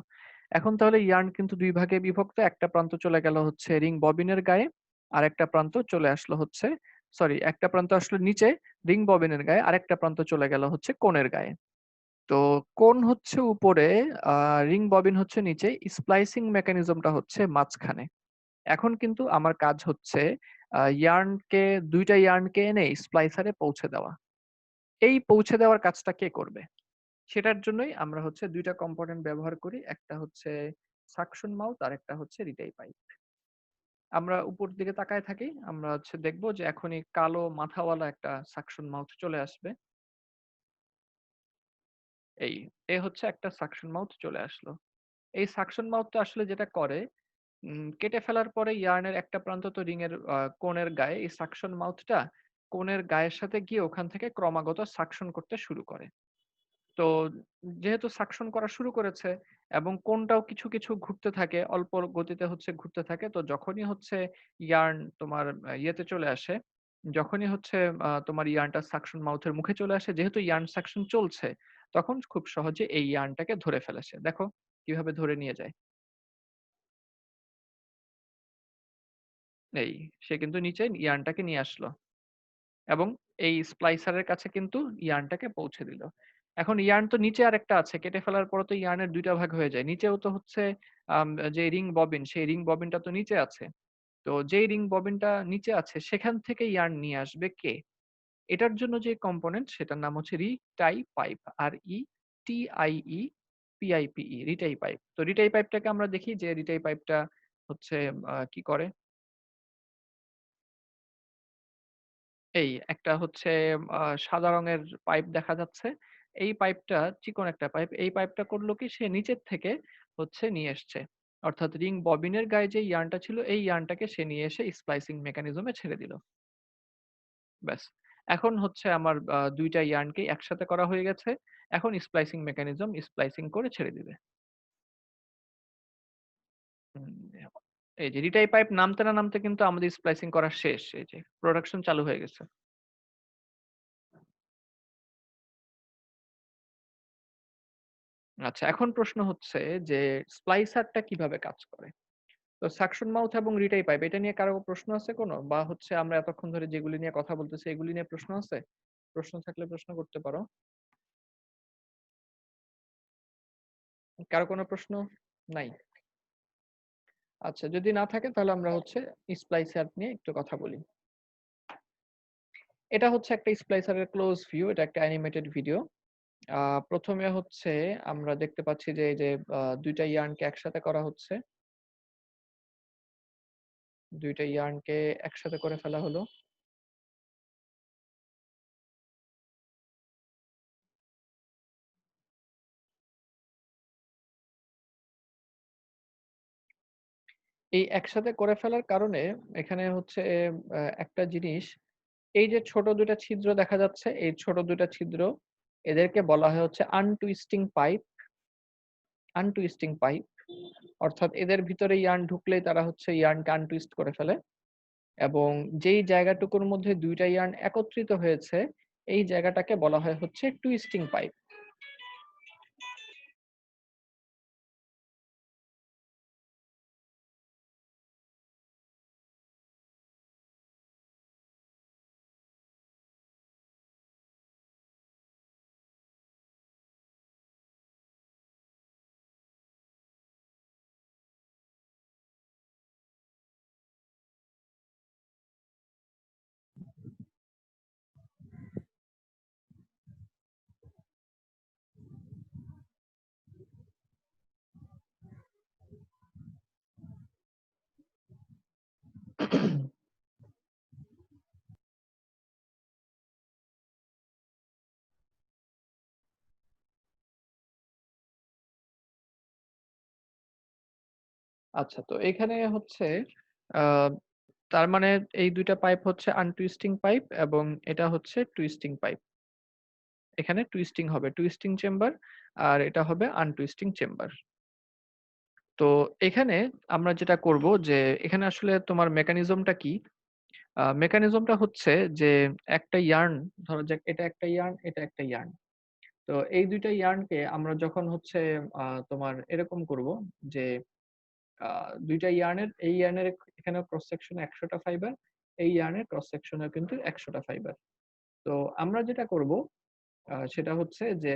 এখন তাহলে ইয়ার্ন কিন্তু দুই ভাগে বিভক্ত। একটা প্রান্ত চলে গেল হচ্ছে রিং ববিনের গায়ে, আর একটা প্রান্ত চলে আসলো হচ্ছে, সরি, একটা প্রান্ত আসলো নিচে রিং ববিনের গায়ে, আর একটা প্রান্ত চলে গেল হচ্ছে কোণের গায়ে। তো কোণ হচ্ছে উপরে, রিং ববিন হচ্ছে নিচে, স্প্লাইসিং মেকানিজমটা হচ্ছে মাঝখানে। এখন কিন্তু আমার কাজ হচ্ছে ইয়ার্নকে, দুইটা ইয়ার্নকে এনে স্প্লাইসারে পৌঁছে দেওয়া। এই পৌঁছে দেওয়ার কাজটা কে করবে? সেটার জন্যই আমরা হচ্ছে দুইটা কম্পোনেন্ট ব্যবহার করি। একটা হচ্ছে সাকশন মাউথ, আর একটা হচ্ছে রিটাই পাইপ। আমরা উপর দিকে তাকায় থাকি, আমরা হচ্ছে দেখবো যে এখনই কালো মাথাওয়ালা একটা সাকশন মাউথ চলে আসবে। এই এ হচ্ছে একটা সাকশন মাউথ চলে আসলো। এই সাকশন মাউথটা আসলে যেটা করে, কেটে ফেলার পরে ইয়ার্নের একটা প্রান্ত তো রিং এর কোণের গায়ে, এই সাকশন মাউথটা কোণের গায়ের সাথে গিয়ে ওখান থেকে ক্রমাগত সাকশন করতে শুরু করে। তো যেহেতু সাকশন করা শুরু করেছে এবং কোনটাও কিছু কিছু ঘুরতে থাকে, অল্প গতিতে হচ্ছে ঘুরতে থাকে, তো যখনই হচ্ছে ইয়ার্ন তোমার ইয়েতে চলে আসে, যখনই হচ্ছে তোমার ইয়ার্নটা সাকশন মাউথের মুখে চলে আসে, যেহেতু ইয়ার্ন সাকশন চলছে, তখন খুব সহজে এই ইয়ার্নটাকে ধরে ফেলে সে। দেখো কিভাবে ধরে নিয়ে যায়। এই সে কিন্তু নিচে ইয়ার্নটাকে নিয়ে আসলো এবং এই স্প্লাইসারের কাছে কিন্তু ইয়ার্নটাকে পৌঁছে দিল। এখন ইয়ার্ন তো নিচে আরেকটা আছে, কেটে ফেলার পর তো ইয়ার্নের দুইটা ভাগ হয়ে যায়। নিচেও তো হচ্ছে যে রিং ববিন, সেই রিং ববিনটা তো নিচে আছে। তো যেই রিং ববিনটা নিচে আছে সেখান থেকে ইয়ার্ন নিয়ে আসবে কে? এটার জন্য যে কম্পোনেন্ট সেটার নাম হচ্ছে retie pipe. RETIE PIPE, retie pipe. তো রিটাই পাইপটাকে আমরা দেখি যে রিটাই পাইপটা হচ্ছে কি করে। এই একটা হচ্ছে সাদা রঙের পাইপ দেখা যাচ্ছে। এই পাইপটা চিকন একটা পাইপ। এই পাইপটা করলো কি, সে নিচের থেকে হচ্ছে নিয়ে এসছে। অর্থাৎ রিং ববিনের গায়ে যে ইয়ার্নটা ছিল, এই ইয়ার্নটাকে সে নিয়ে এসে স্প্লাইসিং মেকানিজমে ছেড়ে দিল। ব্যাস। এখন হচ্ছে আমার ২ টা ইয়ার্নকে একসাথে করা হয়ে গেছে। এখন স্প্লাইসিং মেকানিজম স্প্লাইসিং করে ছেড়ে দিবে। হুম, এই যে রিটাই পাইপ নামতে না নামতে কিন্তু আমাদের স্প্লাইসিং করা শেষ। এই যে প্রোডাকশন চালু হয়ে গেছে। আচ্ছা, এখন প্রশ্ন হচ্ছে যে স্প্লাইসারটা কিভাবে কাজ করে? তো সাকশন মাউথ এবং রিটাই পাইপ, এটা নিয়ে কারো প্রশ্ন আছে কোনো? বা হচ্ছে আমরা এতক্ষণ ধরে যেগুলি নিয়ে কথা বলতেছি এগুলি নিয়ে প্রশ্ন আছে? প্রশ্ন থাকলে প্রশ্ন করতে পারো। কারো কোনো প্রশ্ন নাই? আচ্ছা, যদি না থাকে তাহলে আমরা হচ্ছে স্প্লাইসার নিয়ে একটু কথা বলি। এটা হচ্ছে একটা স্প্লাইসারের ক্লোজ ভিউ, এটা একটা অ্যানিমেটেড ভিডিও। প্রথমে হচ্ছে আমরা দেখতে পাচ্ছি যে এই যে ২ টা ইয়ার্নকে একসাথে করা হচ্ছে। ২ টা ইয়ার্নকে একসাথে করে ফেলা হলো। এই একসাথে করে ফেলার কারণে এখানে হচ্ছে একটা জিনিস, এই যে ছোট ২ টা ছিদ্র দেখা যাচ্ছে, এই ছোট ২ টা ছিদ্র, এদেরকে বলা হয় হচ্ছে আনটুইস্টিং পাইপ। আনটুইস্টিং পাইপ অর্থাৎ এদের ভিতরে ইয়ার্ন ঢুকলেই তারা হচ্ছে ইয়ার্নকে আনটুইস্ট করে ফেলে এবং যেই জায়গাটুকুর মধ্যে ২ টা ইয়ার্ন একত্রিত হয়েছে, এই জায়গাটাকে বলা হয় হচ্ছে টুইস্টিং পাইপ। আচ্ছা, তো এখানে হচ্ছে আহ, তার মানে এই দুইটা পাইপ হচ্ছে আনটুইস্টিং পাইপ এবং এটা হচ্ছে টুইস্টিং পাইপ। এখানে টুইস্টিং হবে টুইস্টিং চেম্বার, আর এটা হবে আনটুইস্টিং চেম্বার। তো এখানে আমরা যেটা করব যে এখানে আসলে তোমার মেকানিজমটা কি? মেকানিজমটা হচ্ছে যে একটা ইয়ার্ন, ধরো যাক এটা একটা ইয়ার্ন, এটা একটা ইয়ার্ন। তো এই দুইটা ইয়ার্নকে আমরা যখন হচ্ছে তোমার এরকম করব যে দুইটা ইয়ার্নের, এই ইয়ার্নের এখানে ক্রস সেকশনে 100টা ফাইবার, এই ইয়ার্নের ক্রস সেকশনে কিন্তু 100টা ফাইবার। তো আমরা যেটা করব সেটা হচ্ছে যে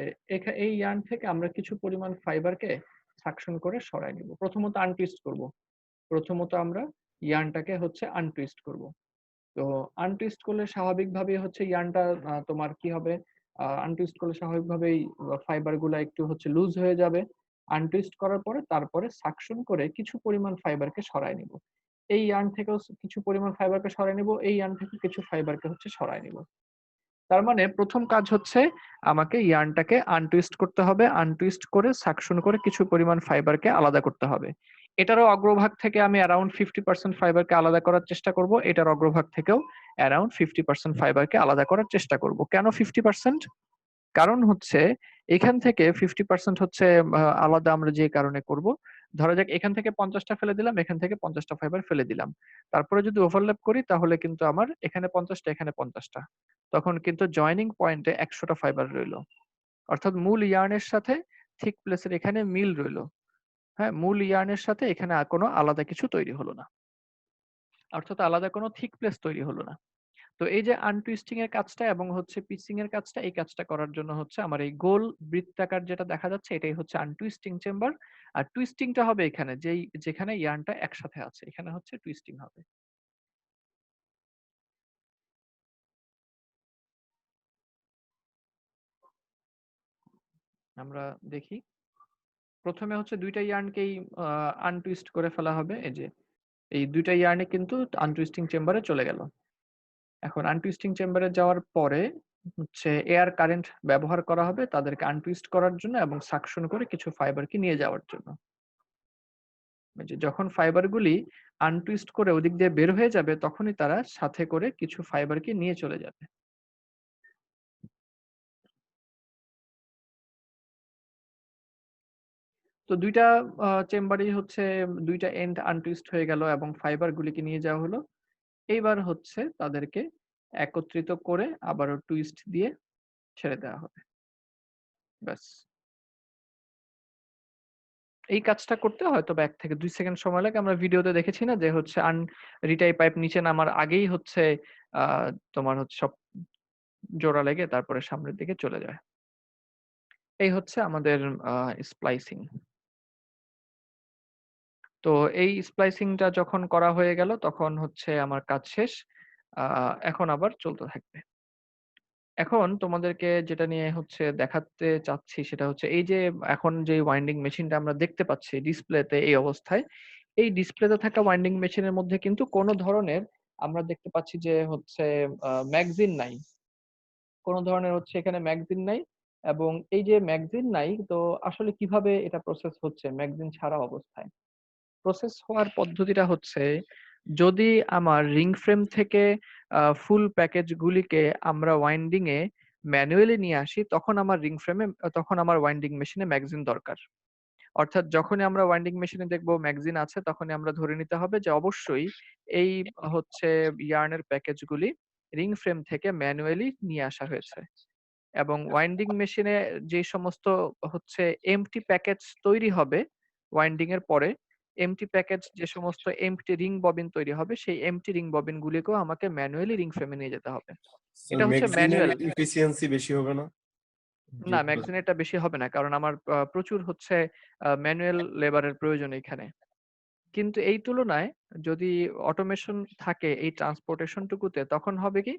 এই ইয়ার্ন থেকে আমরা কিছু পরিমাণ ফাইবারকে সাকশন করে সরাই নিব। প্রথমত আনটুইস্ট করব। প্রথমত আমরা ইয়ার্নটাকে হচ্ছে আনটুইস্ট করব। তো আনটুইস্ট করলে স্বাভাবিকভাবেই হচ্ছে ইয়ার্নটা তোমার কি হবে, আনটুইস্ট করলে স্বাভাবিকভাবেই ফাইবার গুলা একটু হচ্ছে লুজ হয়ে যাবে। আনটুইস্ট করার পরে তারপরে সাকশন করে কিছু পরিমাণ ফাইবারকে সরায় নিব। এই ইয়ার্ন থেকেও কিছু পরিমাণ ফাইবারকে সরায় নিব, এই ইয়ার্ন থেকে কিছু ফাইবারকে হচ্ছে সরায় নিব। তার মানে প্রথম কাজ হচ্ছে আমাকে ইয়ার্নটাকে আনটুইস্ট করতে হবে, আনটুইস্ট করে সাকশন করে কিছু পরিমাণ ফাইবারকে আলাদা করতে হবে। এটারও অগ্রভাগ থেকে আমি অ্যারাউন্ড 50% ফাইবারকে আলাদা করার চেষ্টা করব, এটার অগ্রভাগ থেকেও অ্যারাউন্ড 50% ফাইবারকে আলাদা করার চেষ্টা করব। কেন 50%? কারণ হচ্ছে এখান থেকে 50% হচ্ছে আলাদা আমরা যে কারণে করব, ধরা যাক এখান থেকে 50টা ফেলে দিলাম, এখান থেকে 50টা ফাইবার ফেলে দিলাম, তারপরে যদি ওভারল্যাপ করি তাহলে কিন্তু আমার এখানে 50টা এখানে 50টা, তখন কিন্তু জয়েনিং পয়েন্টে 100টা ফাইবার রইলো। অর্থাৎ মূল ইয়ার্নের সাথে থিক প্লেসের এখানে মিল রইলো। হ্যাঁ, মূল ইয়ার্নের সাথে এখানে আর কোনো আলাদা কিছু তৈরি হলো না, অর্থাৎ আলাদা কোনো থিক প্লেস তৈরি হলো না। তো এই যে আনটুইস্টিং এর কাজটা এবং হচ্ছে পিচিং এর কাজটা, এই কাজটা করার জন্য হচ্ছে আমার এই গোল বৃত্তাকার যেটা দেখা যাচ্ছে এটাই হচ্ছে আনটুইস্টিং চেম্বার। আর টুইস্টিংটা হবে এখানে যেখানে ইয়ার্নটা একসাথে আছে, এখানে হচ্ছে টুইস্টিং হবে। আমরা দেখি, প্রথমে হচ্ছে দুইটা ইয়ার্নকেই আনটুইস্ট করে ফেলা হবে। এই যে এই দুইটা ইয়ার্নে কিন্তু আনটুইস্টিং চেম্বারে চলে গেল। এখন আনটুইস্টিং চেম্বারে যাওয়ার পরে হচ্ছে এয়ার কারেন্ট ব্যবহার করা হবে তাদেরকে আনটুইস্ট করার জন্য এবং সাকশন করে কিছু ফাইবারকে নিয়ে যাওয়ার জন্য। যে যখন ফাইবারগুলি আনটুইস্ট করে ওদিক দিয়ে বের হয়ে যাবে তখনই তারা সাথে করে কিছু ফাইবারকে নিয়ে চলে যাবে। তো দুইটা চেম্বারই হচ্ছে দুইটা এন্ড আনটুইস্ট হয়ে গেল এবং ফাইবারগুলিকে নিয়ে যাওয়া হলো। এইবার হচ্ছে তাদেরকে একত্রিত করে আবারও টুইস্ট দিয়ে ছেড়ে দেওয়া হবে। ব্যাস, এই কাজটা করতে হয়তো 1 থেকে 2 সেকেন্ড সময় লাগে। আমরা ভিডিওতে দেখেছি না যে হচ্ছে রিটাই পাইপ নিচে নামার আগেই হচ্ছে তোমার হচ্ছে সব জোড়া লেগে তারপরে সামনের দিকে চলে যায়। এই হচ্ছে আমাদের স্প্লাইসিং। তো এই স্প্লাইসিংটা যখন করা হয়ে গেল তখন হচ্ছে আমার কাজ শেষ। এখন আবার চলতে থাকবে। এখন তোমাদেরকে যেটা নিয়ে হচ্ছে দেখাতে চাচ্ছি সেটা হচ্ছে এই যে এখন যে ওয়াইন্ডিং মেশিনটা আমরা দেখতে পাচ্ছি ডিসপ্লেতে এই অবস্থায়, এই ডিসপ্লেতে থাকা ওয়াইন্ডিং মেশিনের মধ্যে কিন্তু কোনো ধরনের আমরা দেখতে পাচ্ছি যে হচ্ছে ম্যাগজিন নাই। কোনো ধরনের হচ্ছে এখানে ম্যাগজিন নাই, এবং এই যে ম্যাগজিন নাই তো আসলে কিভাবে এটা প্রসেস হচ্ছে ম্যাগজিন ছাড়া অবস্থায়? প্রসেস হওয়ার পদ্ধতিটা হচ্ছে, যদি আমার রিং ফ্রেম থেকে ফুল প্যাকেজ গুলিকে আমরা ওয়াইন্ডিং এ ম্যানুয়ালি নিয়ে আসি তখন আমার রিং ফ্রেমে তখন আমার ওয়াইন্ডিং মেশিনে ম্যাগজিন দরকার। অর্থাৎ যখনই আমরা ওয়াইন্ডিং মেশিনে দেখবো ম্যাগজিন আছে তখনই আমরা ধরে নিতে হবে যে অবশ্যই এই হচ্ছে ইয়ার্নের প্যাকেজগুলি রিং ফ্রেম থেকে ম্যানুয়ালি নিয়ে আসা হয়েছে। এবং ওয়াইন্ডিং মেশিনে যে সমস্ত হচ্ছে এমটি প্যাকেজ তৈরি হবে ওয়াইন্ডিং এর পরে, এমটি প্যাকেজ যে সমস্ত এমটি রিং ববিন তৈরি হবে সেই এমটি রিং ববিন গুলিকেও আমাকে ম্যানুয়ালি রিং ফ্রেমে নিয়ে যেতে হবে। এটা হচ্ছে ম্যাগজিনের ম্যানুয়াল। এফিসিয়েন্সি বেশি হবে না? না, ম্যাগজিনেরটা বেশি হবে না, কারণ আমার প্রচুর হচ্ছে ম্যানুয়াল লেবারের প্রয়োজন এখানে। কিন্তু এই তুলনায় যদি অটোমেশন থাকে এই ট্রান্সপোর্টেশন টুকুতে তখন হবে কি,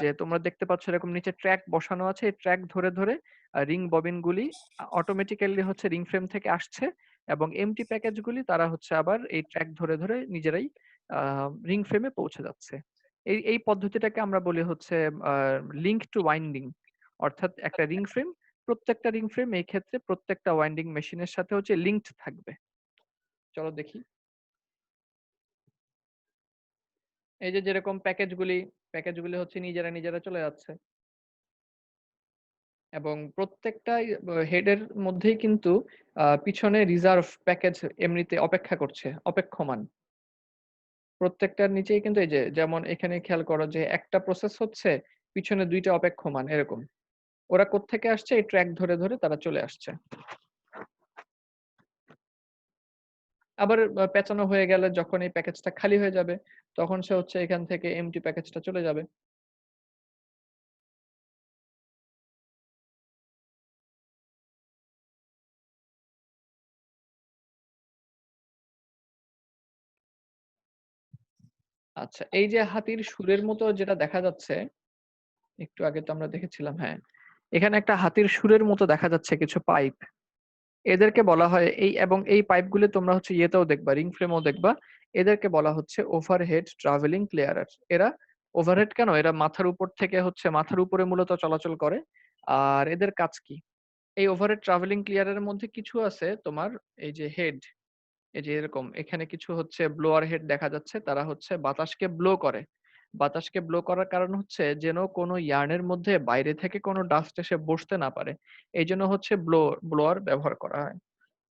যে তোমরা দেখতে পাচ্ছ এরকম নিচে ট্র্যাক বসানো আছে, এই ট্র্যাক ধরে ধরে রিং ববিন গুলি অটোমেটিক্যালি হচ্ছে রিং ফ্রেম থেকে আসছে এবং এমটি প্যাকেজ গুলি তারা হচ্ছে আবার এই ট্র্যাক ধরে ধরে নিজেরাই রিং ফ্রেমে পৌঁছে যাচ্ছে। এই এই পদ্ধতিটাকে আমরা বলি হচ্ছে লিঙ্ক টু ওয়াইন্ডিং। অর্থাৎ একটা রিং ফ্রেম, প্রত্যেকটা রিং ফ্রেম এই ক্ষেত্রে প্রত্যেকটা ওয়াইন্ডিং মেশিনের সাথে হচ্ছে লিঙ্কড থাকবে। চলো দেখি। এই যে যেরকম প্যাকেজগুলি হচ্ছে নিজেরা চলে যাচ্ছে, এবং প্রত্যেকটা হেডের মধ্যেই কিন্তু পিছনে রিজার্ভ প্যাকেজ এমনিতে অপেক্ষা করছে, অপেক্ষমান। প্রত্যেকটার নিচেই কিন্তু এই যে যেমন এখানে খেয়াল করো যে একটা প্রসেস হচ্ছে, পিছনে 2টা অপেক্ষমান এরকম। ওরা কোত্থেকে আসছে? এই ট্র্যাক ধরে তারা চলে আসছে। আবার পেঁচানো হয়ে গেলে যখন এই প্যাকেজটা খালি হয়ে যাবে, তখন সে হচ্ছে এখান থেকে এমটি প্যাকেজটা চলে যাবে। আচ্ছা, এই যে হাতির সুরের মতো যেটা দেখা যাচ্ছে, একটু আগে তো আমরা দেখেছিলাম, হ্যাঁ, এখানে একটা হাতির সুরের মতো দেখা যাচ্ছে কিছু পাইপ। এদেরকে বলা হয় এবং এই পাইপগুলো তোমরা হচ্ছে ইয়েতেও দেখবা, রিং ফ্রেমও দেখবা। এদেরকে বলা হচ্ছে ওভারহেড ট্রাভেলিং ক্লিয়ারার। এরা ওভারহেড কেন? এরা মাথার উপর থেকে হচ্ছে মাথার উপরে মূলত চলাচল করে। আর এদের কাজ কি? এই ওভারহেড ট্রাভেলিং ক্লিয়ারের মধ্যে কিছু আছে তোমার এই যে হেড, এই যে এরকম এখানে কিছু হচ্ছে ব্লোয়ার হেড দেখা যাচ্ছে, তারা হচ্ছে বাতাসকে ব্লো করে। বাতাসকে ব্লো করার কারণ হচ্ছে যেন কোনো ইয়ার্নের মধ্যে বাইরে থেকে কোনো ডাস্ট এসে বসতে না পারে, এই জন্য হচ্ছে ব্লোয়ার ব্যবহার করা হয়।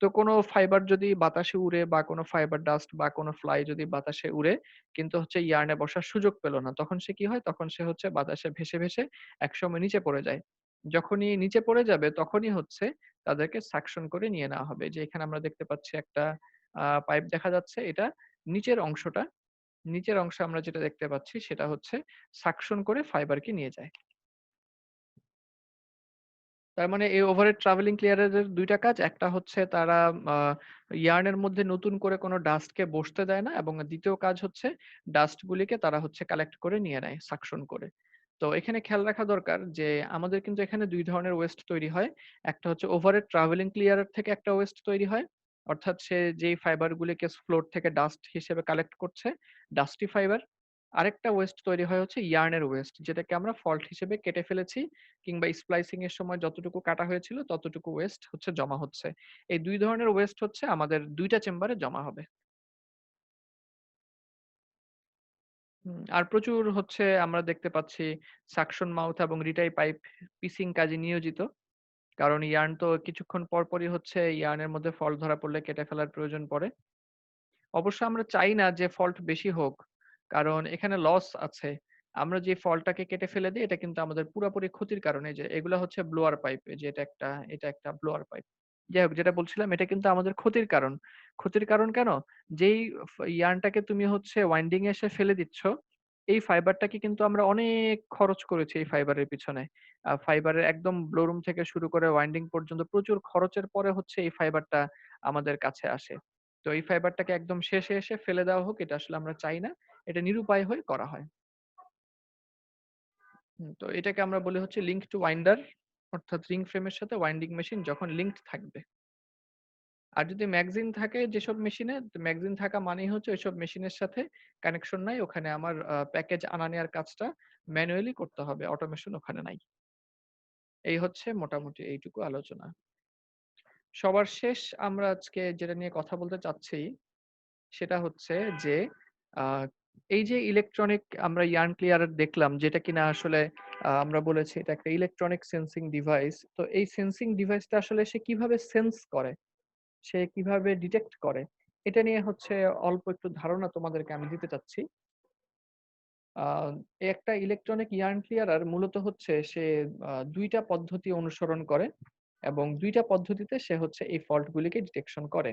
তো কোনো ফাইবার যদি বাতাসে উড়ে বা কোনো ফাইবার ডাস্ট বা কোনো ফ্লাই যদি বাতাসে উড়ে কিন্তু হচ্ছে ইয়ার্নে বসার সুযোগ পেল না, তখন সে কি হয়? তখন সে হচ্ছে বাতাসে ভেসে একসময় নিচে পড়ে যায়। যখনই নিচে পড়ে যাবে তখনই হচ্ছে তাদেরকে সাকশন করে নিয়ে নেওয়া হবে। যে এখানে আমরা দেখতে পাচ্ছি একটা পাইপ দেখা যাচ্ছে, এটা নিচের অংশটা, নিচের অংশে আমরা যেটা দেখতে পাচ্ছি সেটা হচ্ছে সাকশন করে ফাইবারকে নিয়ে যায়। তার মানে এই ওভারহেড ট্রাভেলিং ক্লিয়ারের 2টা কাজ। একটা হচ্ছে তারা ইয়ার্নের মধ্যে নতুন করে কোনো ডাস্টকে বসতে দেয় না, এবং দ্বিতীয় কাজ হচ্ছে ডাস্ট গুলিকে তারা হচ্ছে কালেক্ট করে নিয়ে নেয় সাকশন করে। তো এখানে খেয়াল রাখা দরকার যে আমাদের কিন্তু এখানে 2 ধরনের ওয়েস্ট তৈরি হয়। একটা হচ্ছে ওভারহেড ট্রাভেলিং ক্লিয়ারার থেকে একটা ওয়েস্ট তৈরি হয়, অর্থাৎ সে যেই ফাইবার গুলিকে ফ্লোর থেকে ডাস্ট হিসেবে কালেক্ট করছে, ডাস্টি ফাইবার। আরেকটা ওয়েস্ট তৈরি হয় হচ্ছে ইয়ার্নের ওয়েস্ট, যেটাকে আমরা ফল্ট হিসেবে কেটে ফেলেছি, কিংবা স্প্লাইসিং এর সময় যতটুকু কাটা হয়েছিল ততটুকু ওয়েস্ট হচ্ছে জমা হচ্ছে। এই 2 ধরনের ওয়েস্ট হচ্ছে আমাদের 2টা চেম্বারে জমা হবে। আর প্রচুর হচ্ছে আমরা দেখতে পাচ্ছি সাকশন মাউথ এবং রিটাই পাইপ পিসিং কাজে নিয়োজিত। কারণ ইয়ার্ন তো কিছুক্ষণ পরই হচ্ছে ইয়ার্নের মধ্যে ফল্ট ধরা পড়লে কেটে ফেলার প্রয়োজন পড়ে। অবশ্য আমরা চাই না যে ফল্ট বেশি হোক, কারণ এখানে লস আছে। আমরা যে ফলটাকে কেটে ফেলে দিই এটা কিন্তু আমাদের পুরোপুরি ক্ষতির কারণে। যে এগুলা হচ্ছে ব্লোয়ার পাইপ, যে এটা একটা ব্লোয়ার পাইপ। যাই হোক, যেটা বলছিলাম এটা কিন্তু আমাদের ক্ষতির কারণ। ক্ষতির কারণ কেন? যেই ইয়ার্নটাকে তুমি হচ্ছে ওয়াইন্ডিং এ এসে ফেলে দিচ্ছ, এই ফাইবারটাকে কিন্তু আমরা অনেক খরচ করেছি এই ফাইবারের পিছনে। ফাইবারের একদম ব্লোরুম থেকে শুরু করে ওয়াইন্ডিং পর্যন্ত প্রচুর খরচের পরে হচ্ছে এই ফাইবারটা আমাদের কাছে আসে। তো এই ফাইবারটাকে একদম শেষে এসে ফেলে দেওয়া হোক, এটা আসলে আমরা চাই না। এটা নিরুপায় হয়ে করা হয়। তো এটাকে আমরা বলি হচ্ছে লিঙ্ক টু ওয়াইন্ডার, অর্থাৎ রিং ফ্রেমের সাথে ওয়াইন্ডিং মেশিন যখন লিঙ্কড থাকবে। আর যদি ম্যাগজিন থাকে যেসব মেশিনে, ম্যাগজিন থাকা মানেই হচ্ছে ওইসব মেশিনের সাথে কানেকশন নাই, ওখানে আমার প্যাকেজ আনা নেওয়ার কাজটা ম্যানুয়ালি করতে হবে, অটোমেশন ওখানে নাই। এই হচ্ছে মোটামুটি এইটুকু আলোচনা। সবার শেষ আমরা আজকে যেটা নিয়ে কথা বলতে চাচ্ছি সেটা হচ্ছে যে আহ, এই যে ইলেকট্রনিক আমরা ইয়ার্ন ক্লিয়ারার দেখলাম, যেটা কিনা আসলে আমরা বলেছি এটা একটা ইলেকট্রনিক সেন্সিং ডিভাইস। তো এই সেন্সিং ডিভাইসটা আসলে সে কিভাবে সেন্স করে, সে কিভাবে ডিটেক্ট করে, এটা নিয়ে হচ্ছে অল্প একটু ধারণা তোমাদেরকে আমি দিতে চাচ্ছি। আহ, একটা ইলেকট্রনিক ইয়ার্ন ক্লিয়ারার মূলত হচ্ছে সে 2টা পদ্ধতি অনুসরণ করে, এবং 2টা পদ্ধতিতে সে হচ্ছে এই ফল্ট গুলিকে ডিটেকশন করে।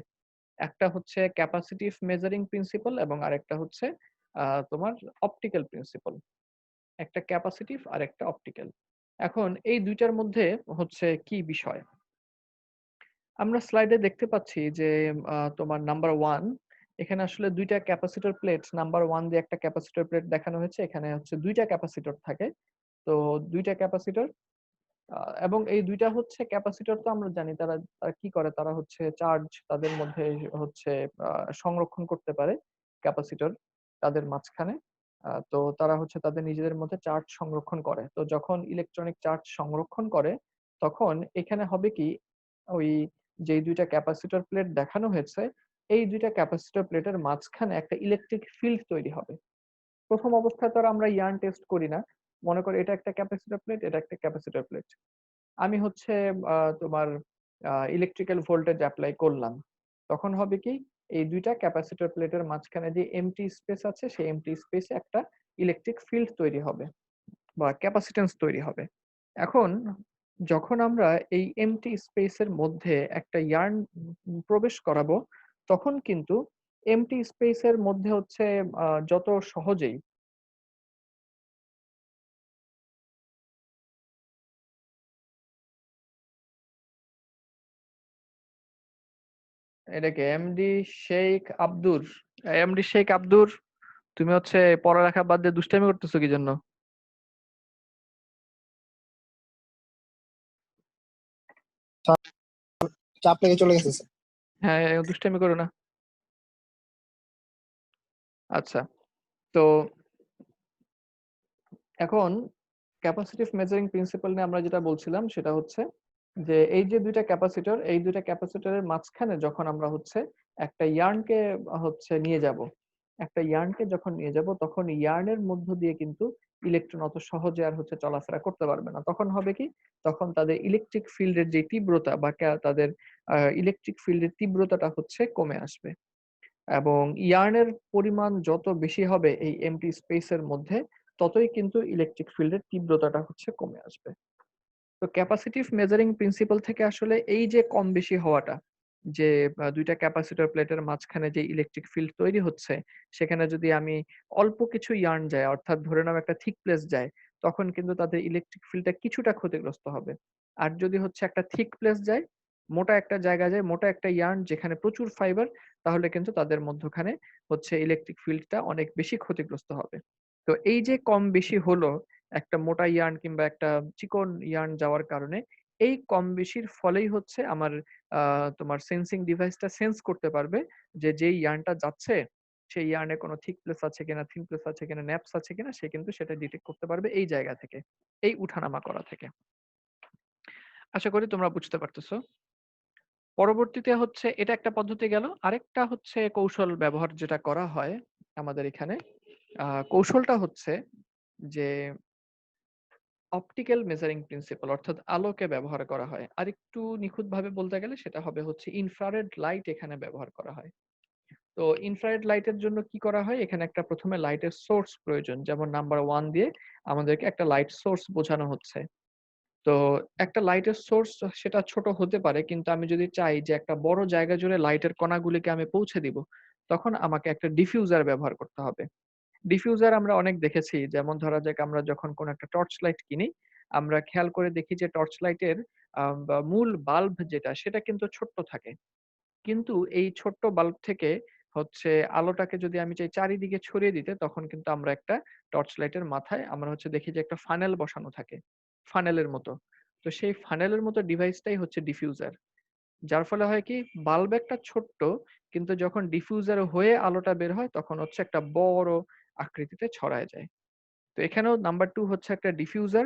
একটা হচ্ছে ক্যাপাসিটিভ মেজারিং প্রিন্সিপাল এবং আরেকটা হচ্ছে তোমার অপটিক্যাল প্রিন্সিপাল। একটা ক্যাপাসিটিভ আর একটা অপটিক্যাল। এখন এই 2টার মধ্যে হচ্ছে কি বিষয়, আমরা স্লাইডে দেখতে পাচ্ছি যে তোমার নাম্বার 1, এখানে আসলে 2টা ক্যাপাসিটর প্লেট, নাম্বার 1 দিয়ে একটা ক্যাপাসিটর প্লেট দেখানো হয়েছে, এখানে হচ্ছে 2টা ক্যাপাসিটর থাকে। তো 2টা ক্যাপাসিটর, এবং এই 2টা হচ্ছে ক্যাপাসিটর, তো আমরা জানি তারা তারা কি করে, তারা হচ্ছে চার্জ তাদের মধ্যে হচ্ছে সংরক্ষণ করতে পারে। ক্যাপাসিটর তাদের মাঝখানে, তো তারা হচ্ছে তাদের নিজেদের মধ্যে চার্জ সংরক্ষণ করে। তো যখন ইলেকট্রনিক চার্জ সংরক্ষণ করে তখন এখানে হবে কি, ওই যে 2টা ক্যাপাসিটর প্লেট দেখানো হয়েছে এই দুইটা ক্যাপাসিটর প্লেটের মাঝখানে একটা ইলেকট্রিক ফিল্ড তৈরি হবে। প্রথম অবস্থায় তো আর আমরা ইয়ার্ন টেস্ট করি না। মনে করো এটা একটা ক্যাপাসিটর প্লেট, এটা একটা ক্যাপাসিটর প্লেট। আমি হচ্ছে তোমার ইলেকট্রিক্যাল ভোল্টেজ অ্যাপ্লাই করলাম। তখন হবে কি, এই দুইটা ক্যাপাসিটর প্লেটের মাঝখানে যে এমটি স্পেস আছে সেই এমটি স্পেসে একটা ইলেকট্রিক ফিল্ড তৈরি হবে বা ক্যাপাসিটেন্স তৈরি হবে। এখন যখন আমরা এই এমটি স্পেসের মধ্যে একটা ইয়ার্ন প্রবেশ করাবো, তখন কিন্তু এমটি স্পেসের মধ্যে হচ্ছে যত সহজেই এটাকে এমডি শেখ আব্দুর, তুমি হচ্ছে পড়ালেখা বাদ দিয়ে দুষ্টামি করতেছো কি জন্য? চাপ লেগে চলে গেছে স্যার। হ্যাঁ, দুষ্টামি করো না। আচ্ছা, তো এখন ক্যাপাসিটিভ মেজারিং প্রিন্সিপাল নিয়ে আমরা যেটা বলছিলাম সেটা হচ্ছে যে এই যে দুইটা ক্যাপাসিটর, এই দুইটা ক্যাপাসিটরের মাঝখানে যখন আমরা হচ্ছে একটা ইয়ার্নকে নিয়ে যাব, একটা ইয়ার্নকে যখন নিয়ে যাব, তখন ইয়ার্নের মধ্য দিয়ে কিন্তু ইলেকট্রন অত সহজে আর চলাফেরা করতে পারবে না। তখন হবে কি, তখন তাদের ইলেকট্রিক ফিল্ডের যে তীব্রতা বা তাদের ইলেকট্রিক ফিল্ডের তীব্রতাটা কমে আসবে। এবং ইয়ার্নের পরিমাণ যত বেশি হবে এই এমটি স্পেসের মধ্যে, ততই কিন্তু ইলেকট্রিক ফিল্ডের তীব্রতাটা কমে আসবে। তো ক্যাপাসিটিভ মেজারিং প্রিন্সিপাল থেকে আসলে এই যে কম বেশি হওয়াটা, যে দুইটা ক্যাপাসিটর প্লেটের মাঝখানে যে ইলেকট্রিক ফিল্ড তৈরি হচ্ছে, সেখানে যদি আমি অল্প কিছু ইয়ার্ন যায়, অর্থাৎ ধরে নাও একটা থিক প্লেস যায়, তখন কিন্তু তাদের ইলেকট্রিক ফিল্ডটা কিছুটা ক্ষতিগ্রস্ত হবে। আর যদি একটা থিক প্লেস যায়, মোটা একটা জায়গা যায়, মোটা একটা ইয়ার্ন যেখানে প্রচুর ফাইবার, তাহলে কিন্তু তাদের মধ্যখানে ইলেকট্রিক ফিল্ডটা অনেক বেশি ক্ষতিগ্রস্ত হবে। তো এই যে কম বেশি হলো একটা মোটা ইয়ার্ন কিংবা একটা চিকন ইয়ার্ন যাওয়ার কারণে, এই কম বেশির ফলেই আমার তোমার সেন্সিং ডিভাইসটা সেন্স করতে পারবে যে যেই ইয়ার্নটা যাচ্ছে সেই ইয়ার্নে কোনো থিক প্লেস আছে কিনা, থিন প্লেস আছে কিনা, ন্যাপস আছে কিনা, সে কিন্তু সেটা ডিটেক্ট করতে পারবে এই জায়গা থেকে, এই উঠানামা করা থেকে। আশা করি তোমরা বুঝতে পারতেছো। পরবর্তীতে এটা একটা পদ্ধতি গেল। আরেকটা কৌশল ব্যবহার যেটা করা হয় আমাদের এখানে, কৌশলটা যে অপটিক্যাল মেজারিং প্রিন্সিপাল, অর্থাৎ আলোকে ব্যবহার করা হয়। আরেকটু নিখুঁতভাবে বলতে গেলে সেটা হবে ইনফ্রারেড লাইট এখানে ব্যবহার করা হয়। তো ইনফ্রারেড লাইটের জন্য কি করা হয়, এখানে একটা প্রথমে লাইটের সোর্স প্রয়োজন, যেমন নাম্বার 1 দিয়ে আমাদেরকে একটা লাইট সোর্স বোঝানো হচ্ছে। তো একটা লাইটের সোর্স সেটা ছোট হতে পারে, কিন্তু আমি যদি চাই যে একটা বড় জায়গা জুড়ে লাইটের কণাগুলিকে আমি পৌঁছে দিব, তখন আমাকে একটা ডিফিউজার ব্যবহার করতে হবে। ডিফিউজার আমরা অনেক দেখেছি, যেমন ধরা যাক আমরা যখন কোন একটা টর্চ লাইট কিনি, আমরা খেয়াল করে দেখি যে টর্চ লাইটের মূল বাল্ব যেটা, সেটা কিন্তু ছোট্ট থাকে। কিন্তু এই ছোট্ট বাল্ব থেকে আলোটাকে যদি আমি চাই চারিদিকে ছড়িয়ে দিতে, তখন কিন্তু আমরা একটা টর্চ লাইটের মাথায় আমরা দেখি যে একটা ফানেল বসানো থাকে, ফানেলের মতো। তো সেই ফানেলের মতো ডিভাইসটাই ডিফিউজার। যার ফলে হয় কি, বাল্ব একটা ছোট্ট, কিন্তু যখন ডিফিউজার হয়ে আলোটা বের হয় তখন একটা বড় আকৃতিতে ছড়ায় যায়। তো এখানেও নাম্বার 2 একটা ডিফিউজার।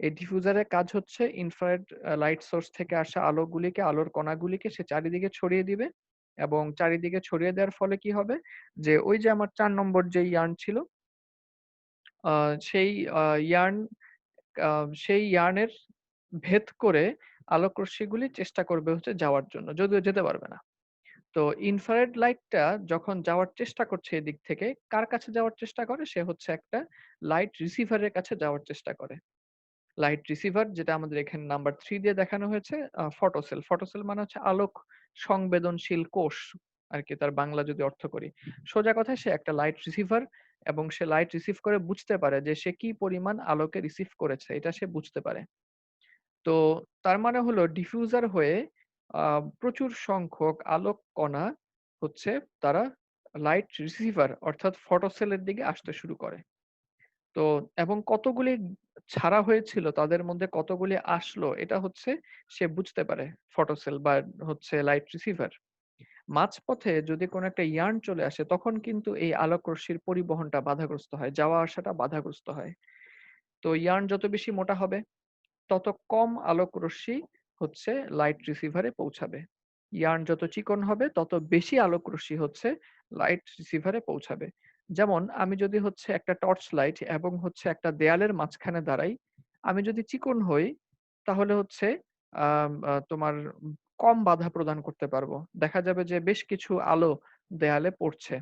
এই ডিফিউজারের কাজ ইনফ্রারেড লাইট সোর্স থেকে আসা আলোগুলিকে, আলোর কণাগুলিকে সে চারিদিকে ছড়িয়ে দিবে। এবং চারিদিকে ছড়িয়ে দেওয়ার ফলে কি হবে, যে ওই যে আমার 4 নম্বর যে ইয়ার্ন ছিল, সেই ইয়ার্ন সেই ইয়ার্নের ভেদ করে আলোক রশ্মিগুলি চেষ্টা করবে যাওয়ার জন্য, যদিও যেতে পারবে না। তো ইনফ্রারেড লাইটটা যখন যাওয়ার চেষ্টা করছে এদিক থেকে, কার কাছে যাওয়ার চেষ্টা করে, সে একটা লাইট রিসিভারের কাছে যাওয়ার চেষ্টা করে। লাইট রিসিভার, যেটা আমাদের এখানে নাম্বার 3 দিয়ে দেখানো হয়েছে, ফটোসেল। ফটোসেল মানে আলোক সংবেদনশীল কোষ আর কি, তার বাংলা যদি অর্থ করি। সোজা কথায় সে একটা লাইট রিসিভার, এবং সে লাইট রিসিভ করে বুঝতে পারে যে সে কি পরিমাণ আলোকে রিসিভ করেছে, এটা সে বুঝতে পারে। তো তার মানে হলো ডিফিউজার হয়ে প্রচুর সংখ্যক আলোক কণা তারা লাইট রিসিভার অর্থাৎ ফটোসেলের দিকে আসতে শুরু করে। তো এবং কতগুলি ছাড়া হয়েছিল, তাদের মধ্যে কতগুলি আসলো, এটা সে বুঝতে পারে ফটোসেল বা লাইট রিসিভার। মাঝপথে যদি কোনো একটা ইয়ার্ন চলে আসে, তখন কিন্তু এই আলোক রশ্মির পরিবহনটা বাধাগ্রস্ত হয়, যাওয়া আসাটা বাধাগ্রস্ত হয়। তো ইয়ার্ন যত বেশি মোটা হবে, তত কম আলোক রশ্মি লাইট রিসিভারে পৌঁছাবে। ইয়ার্ন যত চিকন হবে তত বেশি আলোক রশ্মি হচ্ছে লাইট রিসিভারে পৌঁছাবে। যেমন আমি যদি হচ্ছে একটা টর্চ লাইট এবং হচ্ছে একটা দেয়ালের মাঝখানে দাঁড়াই, আমি যদি চিকন হই তাহলে হচ্ছে তোমার কম বাধা প্রদান করতে পারবো। দেখা যাবে যে বেশ কিছু আলো দেয়ালে পড়ছে।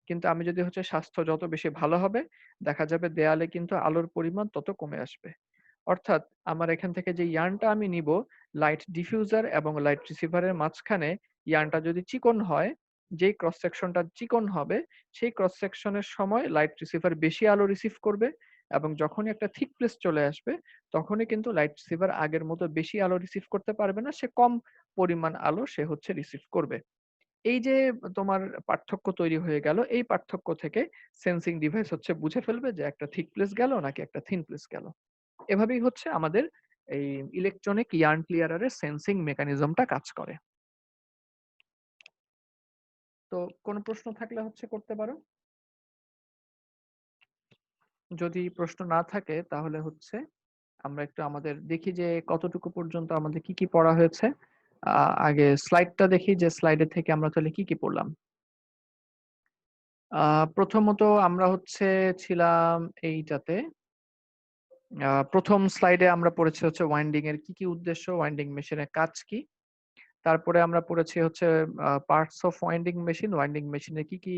কিন্তু আমি যদি হচ্ছে স্বাস্থ্য যত বেশি ভালো হবে, দেখা যাবে দেয়ালে কিন্তু আলোর পরিমাণ তত কমে আসবে। অর্থাৎ আমার এখান থেকে যে ইয়ার্নটা আমি নিবো, লাইট ডিফিউজার এবং লাইট রিসিভারের মাঝখানে ইয়ার্নটা যদি চিকন হয়, যেই ক্রস সেকশনটা চিকন হবে, সেই ক্রস সেকশনের সময় লাইট রিসিভার বেশি আলো রিসিভ করবে এবং যখনই একটা থিক প্লেস চলে আসবে, তখনই কিন্তু লাইট রিসিভার আগের মতো বেশি আলো রিসিভ করতে পারবে না। সে কম পরিমাণ আলো সে হচ্ছে রিসিভ করবে। এই যে তোমার পার্থক্য তৈরি হয়ে গেল, এই পার্থক্য থেকে সেন্সিং ডিভাইস হচ্ছে বুঝে ফেলবে যে একটা থিক প্লেস গেল নাকি একটা থিন প্লেস গেল। এভাবেই হচ্ছে আমাদের এই ইলেকট্রনিক ইয়ার্ন ক্লিয়ারারের সেন্সিং মেকানিজমটা কাজ করে। তো কোনো প্রশ্ন থাকলে হচ্ছে করতে পারো। যদি প্রশ্ন না থাকে তাহলে হচ্ছে আমরা একটু আমাদের দেখি যে কতটুকু পর্যন্ত আমাদের কি কি পড়া হয়েছে। আগে স্লাইডটা দেখি যে স্লাইডের থেকে আমরা তাহলে কি কি পড়লাম। প্রথমত আমরা হচ্ছে ছিলাম এইটাতে। প্রথম স্লাইডে আমরা পড়েছি হচ্ছে ওয়াইন্ডিং এর কি কি উদ্দেশ্য, ওয়াইন্ডিং মেশিনের কাজ কি। তারপরে আমরা পড়েছি হচ্ছে parts of winding machine, winding মেশিনে কি কি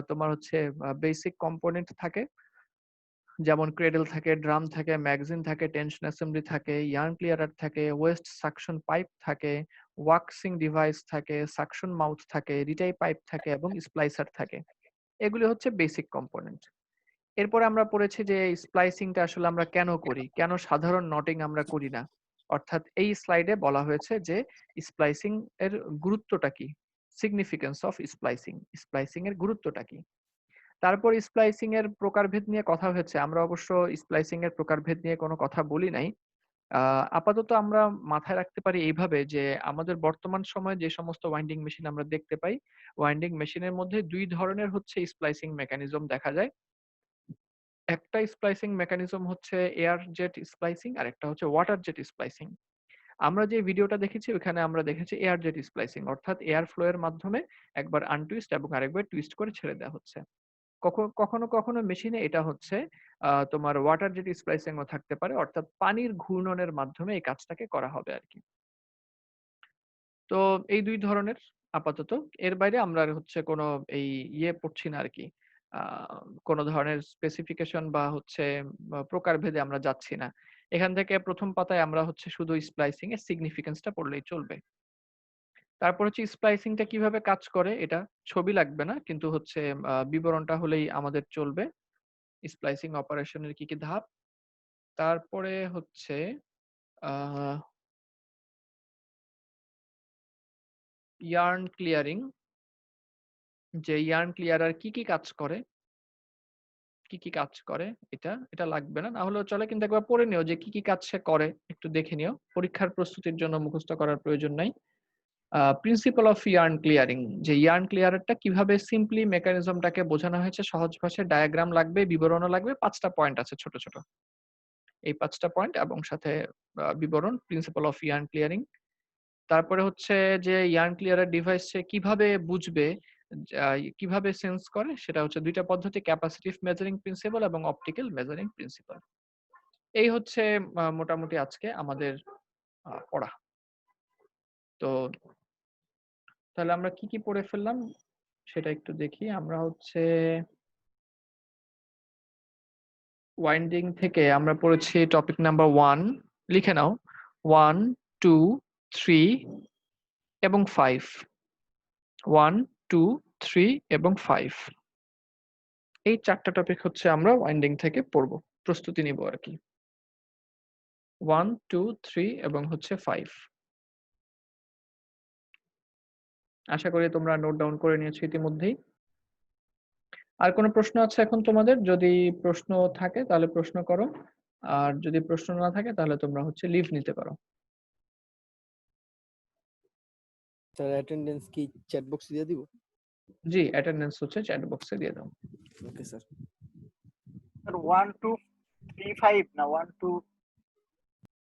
তোমার হচ্ছে বেসিক কম্পোনেন্ট থাকে, যেমন ক্রেডল থাকে, ড্রাম থাকে, ম্যাগাজিন থাকে, টেনশন অ্যাসেম্বলি থাকে, ইয়ার্ন ক্লিয়ারার থাকে, ওয়েস্ট সাকশন পাইপ থাকে, ওয়াক্সিং ডিভাইস থাকে, সাকশন মাউথ থাকে, রিটাই পাইপ থাকে এবং স্প্লাইসার থাকে। এগুলি হচ্ছে বেসিক কম্পোনেন্ট। এরপরে আমরা পড়েছি যে স্প্লাইসিংটা আসলে আমরা কেন করি, কেন সাধারণ নটিং আমরা করি না। অর্থাৎ এই স্লাইডে বলা হয়েছে যে স্প্লাইসিং এর গুরুত্বটা কি, সিগনিফিকেন্স অফ স্প্লাইসিং, স্প্লাইসিং এর গুরুত্বটা কি। তারপর স্প্লাইসিং এর প্রকারভেদ নিয়ে কথা হয়েছে। আমরা অবশ্য স্প্লাইসিং এর প্রকারভেদ নিয়ে কোনো কথা বলি নাই। আপাতত আমরা মাথায় রাখতে পারি এইভাবে যে আমাদের বর্তমান সময়ে যে সমস্ত ওয়াইন্ডিং মেশিন আমরা দেখতে পাই, ওয়াইন্ডিং মেশিনের মধ্যে দুই ধরনের হচ্ছে স্প্লাইসিং মেকানিজম দেখা যায়। একটা স্প্লাইসিং মেকানিজম হচ্ছে এয়ার জেট স্প্লাইসিং আর একটা হচ্ছে ওয়াটার জেট স্প্লাইসিং। আমরা যে ভিডিওটা দেখেছি ওখানে আমরা দেখেছি এয়ার জেট স্প্লাইসিং, অর্থাৎ এয়ার ফ্লো এর মাধ্যমে একবার আনটুইস্ট এবং আরেকবার টুইস্ট করে ছেড়ে দেওয়া হচ্ছে। কখনো কখনো মেশিনে এটা হচ্ছে তোমার ওয়াটার জেট স্প্লাইসিং ও থাকতে পারে, অর্থাৎ পানির ঘূর্ণনের মাধ্যমে এই কাজটাকে করা হবে আর কি। তো এই দুই ধরনের আপাতত। এর বাইরে আমরা আর হচ্ছে কোনো এই পড়ছি না আরকি। আ কোনো ধরনের স্পেসিফিকেশন বা হচ্ছে প্রকারভেদে আমরা যাচ্ছি না। এখান থেকে ১ম পাতায় আমরা হচ্ছে শুধু স্প্লাইসিং এর সিগনিফিকেন্স টা পড়লেই চলবে। তারপর হচ্ছে স্প্লাইসিং টা কিভাবে কাজ করে, এটা ছবি লাগবে না, কিন্তু হচ্ছে বিবরণটা হলেই আমাদের চলবে। স্প্লাইসিং অপারেশনের কি কি ধাপ। তারপরে হচ্ছে আ ইয়ার্ন ক্লিয়ারিং, যে ইয়ার্ন ক্লিয়ারার কি কি কাজ করে, কি কি কাজ করে, এটা লাগবে না, না হলেও চলে, কিন্তু একবার পড়ে নিও যে কি কি কাজ সে করে, একটু দেখে নিও। পরীক্ষার প্রস্তুতির জন্য মুখস্থ করার প্রয়োজন নাই। প্রিন্সিপাল অফ ইয়ার্ন ক্লিয়ারিং, যে ইয়ার্ন ক্লিয়ারারটা কিভাবে সিম্পলি মেকানিজমটাকে বোঝানো হয়েছে সহজ ভাষায়, ডায়াগ্রাম লাগবে, বিবরণও লাগবে, 5টা পয়েন্ট আছে ছোট ছোট। এই 5টা পয়েন্ট এবং সাথে বিবরণ, প্রিন্সিপাল অফ ইয়ার্ন ক্লিয়ারিং। তারপরে হচ্ছে যে ইয়ার্ন ক্লিয়ারার ডিভাইস সে কিভাবে বুঝবে, কিভাবে সেন্স করে, সেটা হচ্ছে দুইটা পদ্ধতি, ক্যাপাসিটিভ মেজারিং প্রিন্সিপাল এবং অপটিক্যাল মেজারিং প্রিন্সিপাল। এই হচ্ছে মোটামুটি আজকে আমাদের পড়া। তো তাহলে আমরা কি কি পড়ে ফেললাম সেটা একটু দেখি। আমরা হচ্ছে ওয়াইন্ডিং থেকে আমরা পড়েছি টপিক নাম্বার 1, লিখে নাও 1, 2, 3 এবং 5। 1, 2, 3 এবং 5, এই 4টা টপিক হচ্ছে আমরা ওয়াইন্ডিং থেকে পড়বো, প্রস্তুতি নিব আর কি। 1, 2, 3 এবং হচ্ছে 5। আশা করি তোমরা নোট ডাউন করে নিয়েছো ইতিমধ্যেই। আর কোনো প্রশ্ন আছে এখন তোমাদের? যদি প্রশ্ন থাকে তাহলে প্রশ্ন করো, আর যদি প্রশ্ন না থাকে তাহলে তোমরা হচ্ছে লিভ নিতে পারো। স্যার অ্যাটেন্ডেন্স কি চ্যাট বক্সে দিয়ে দিব? জি, অ্যাটেন্ডেন্স হচ্ছে চ্যাট বক্সে দিয়ে দাও। Okay sir. স্যার 1 2 3 5 না 1 2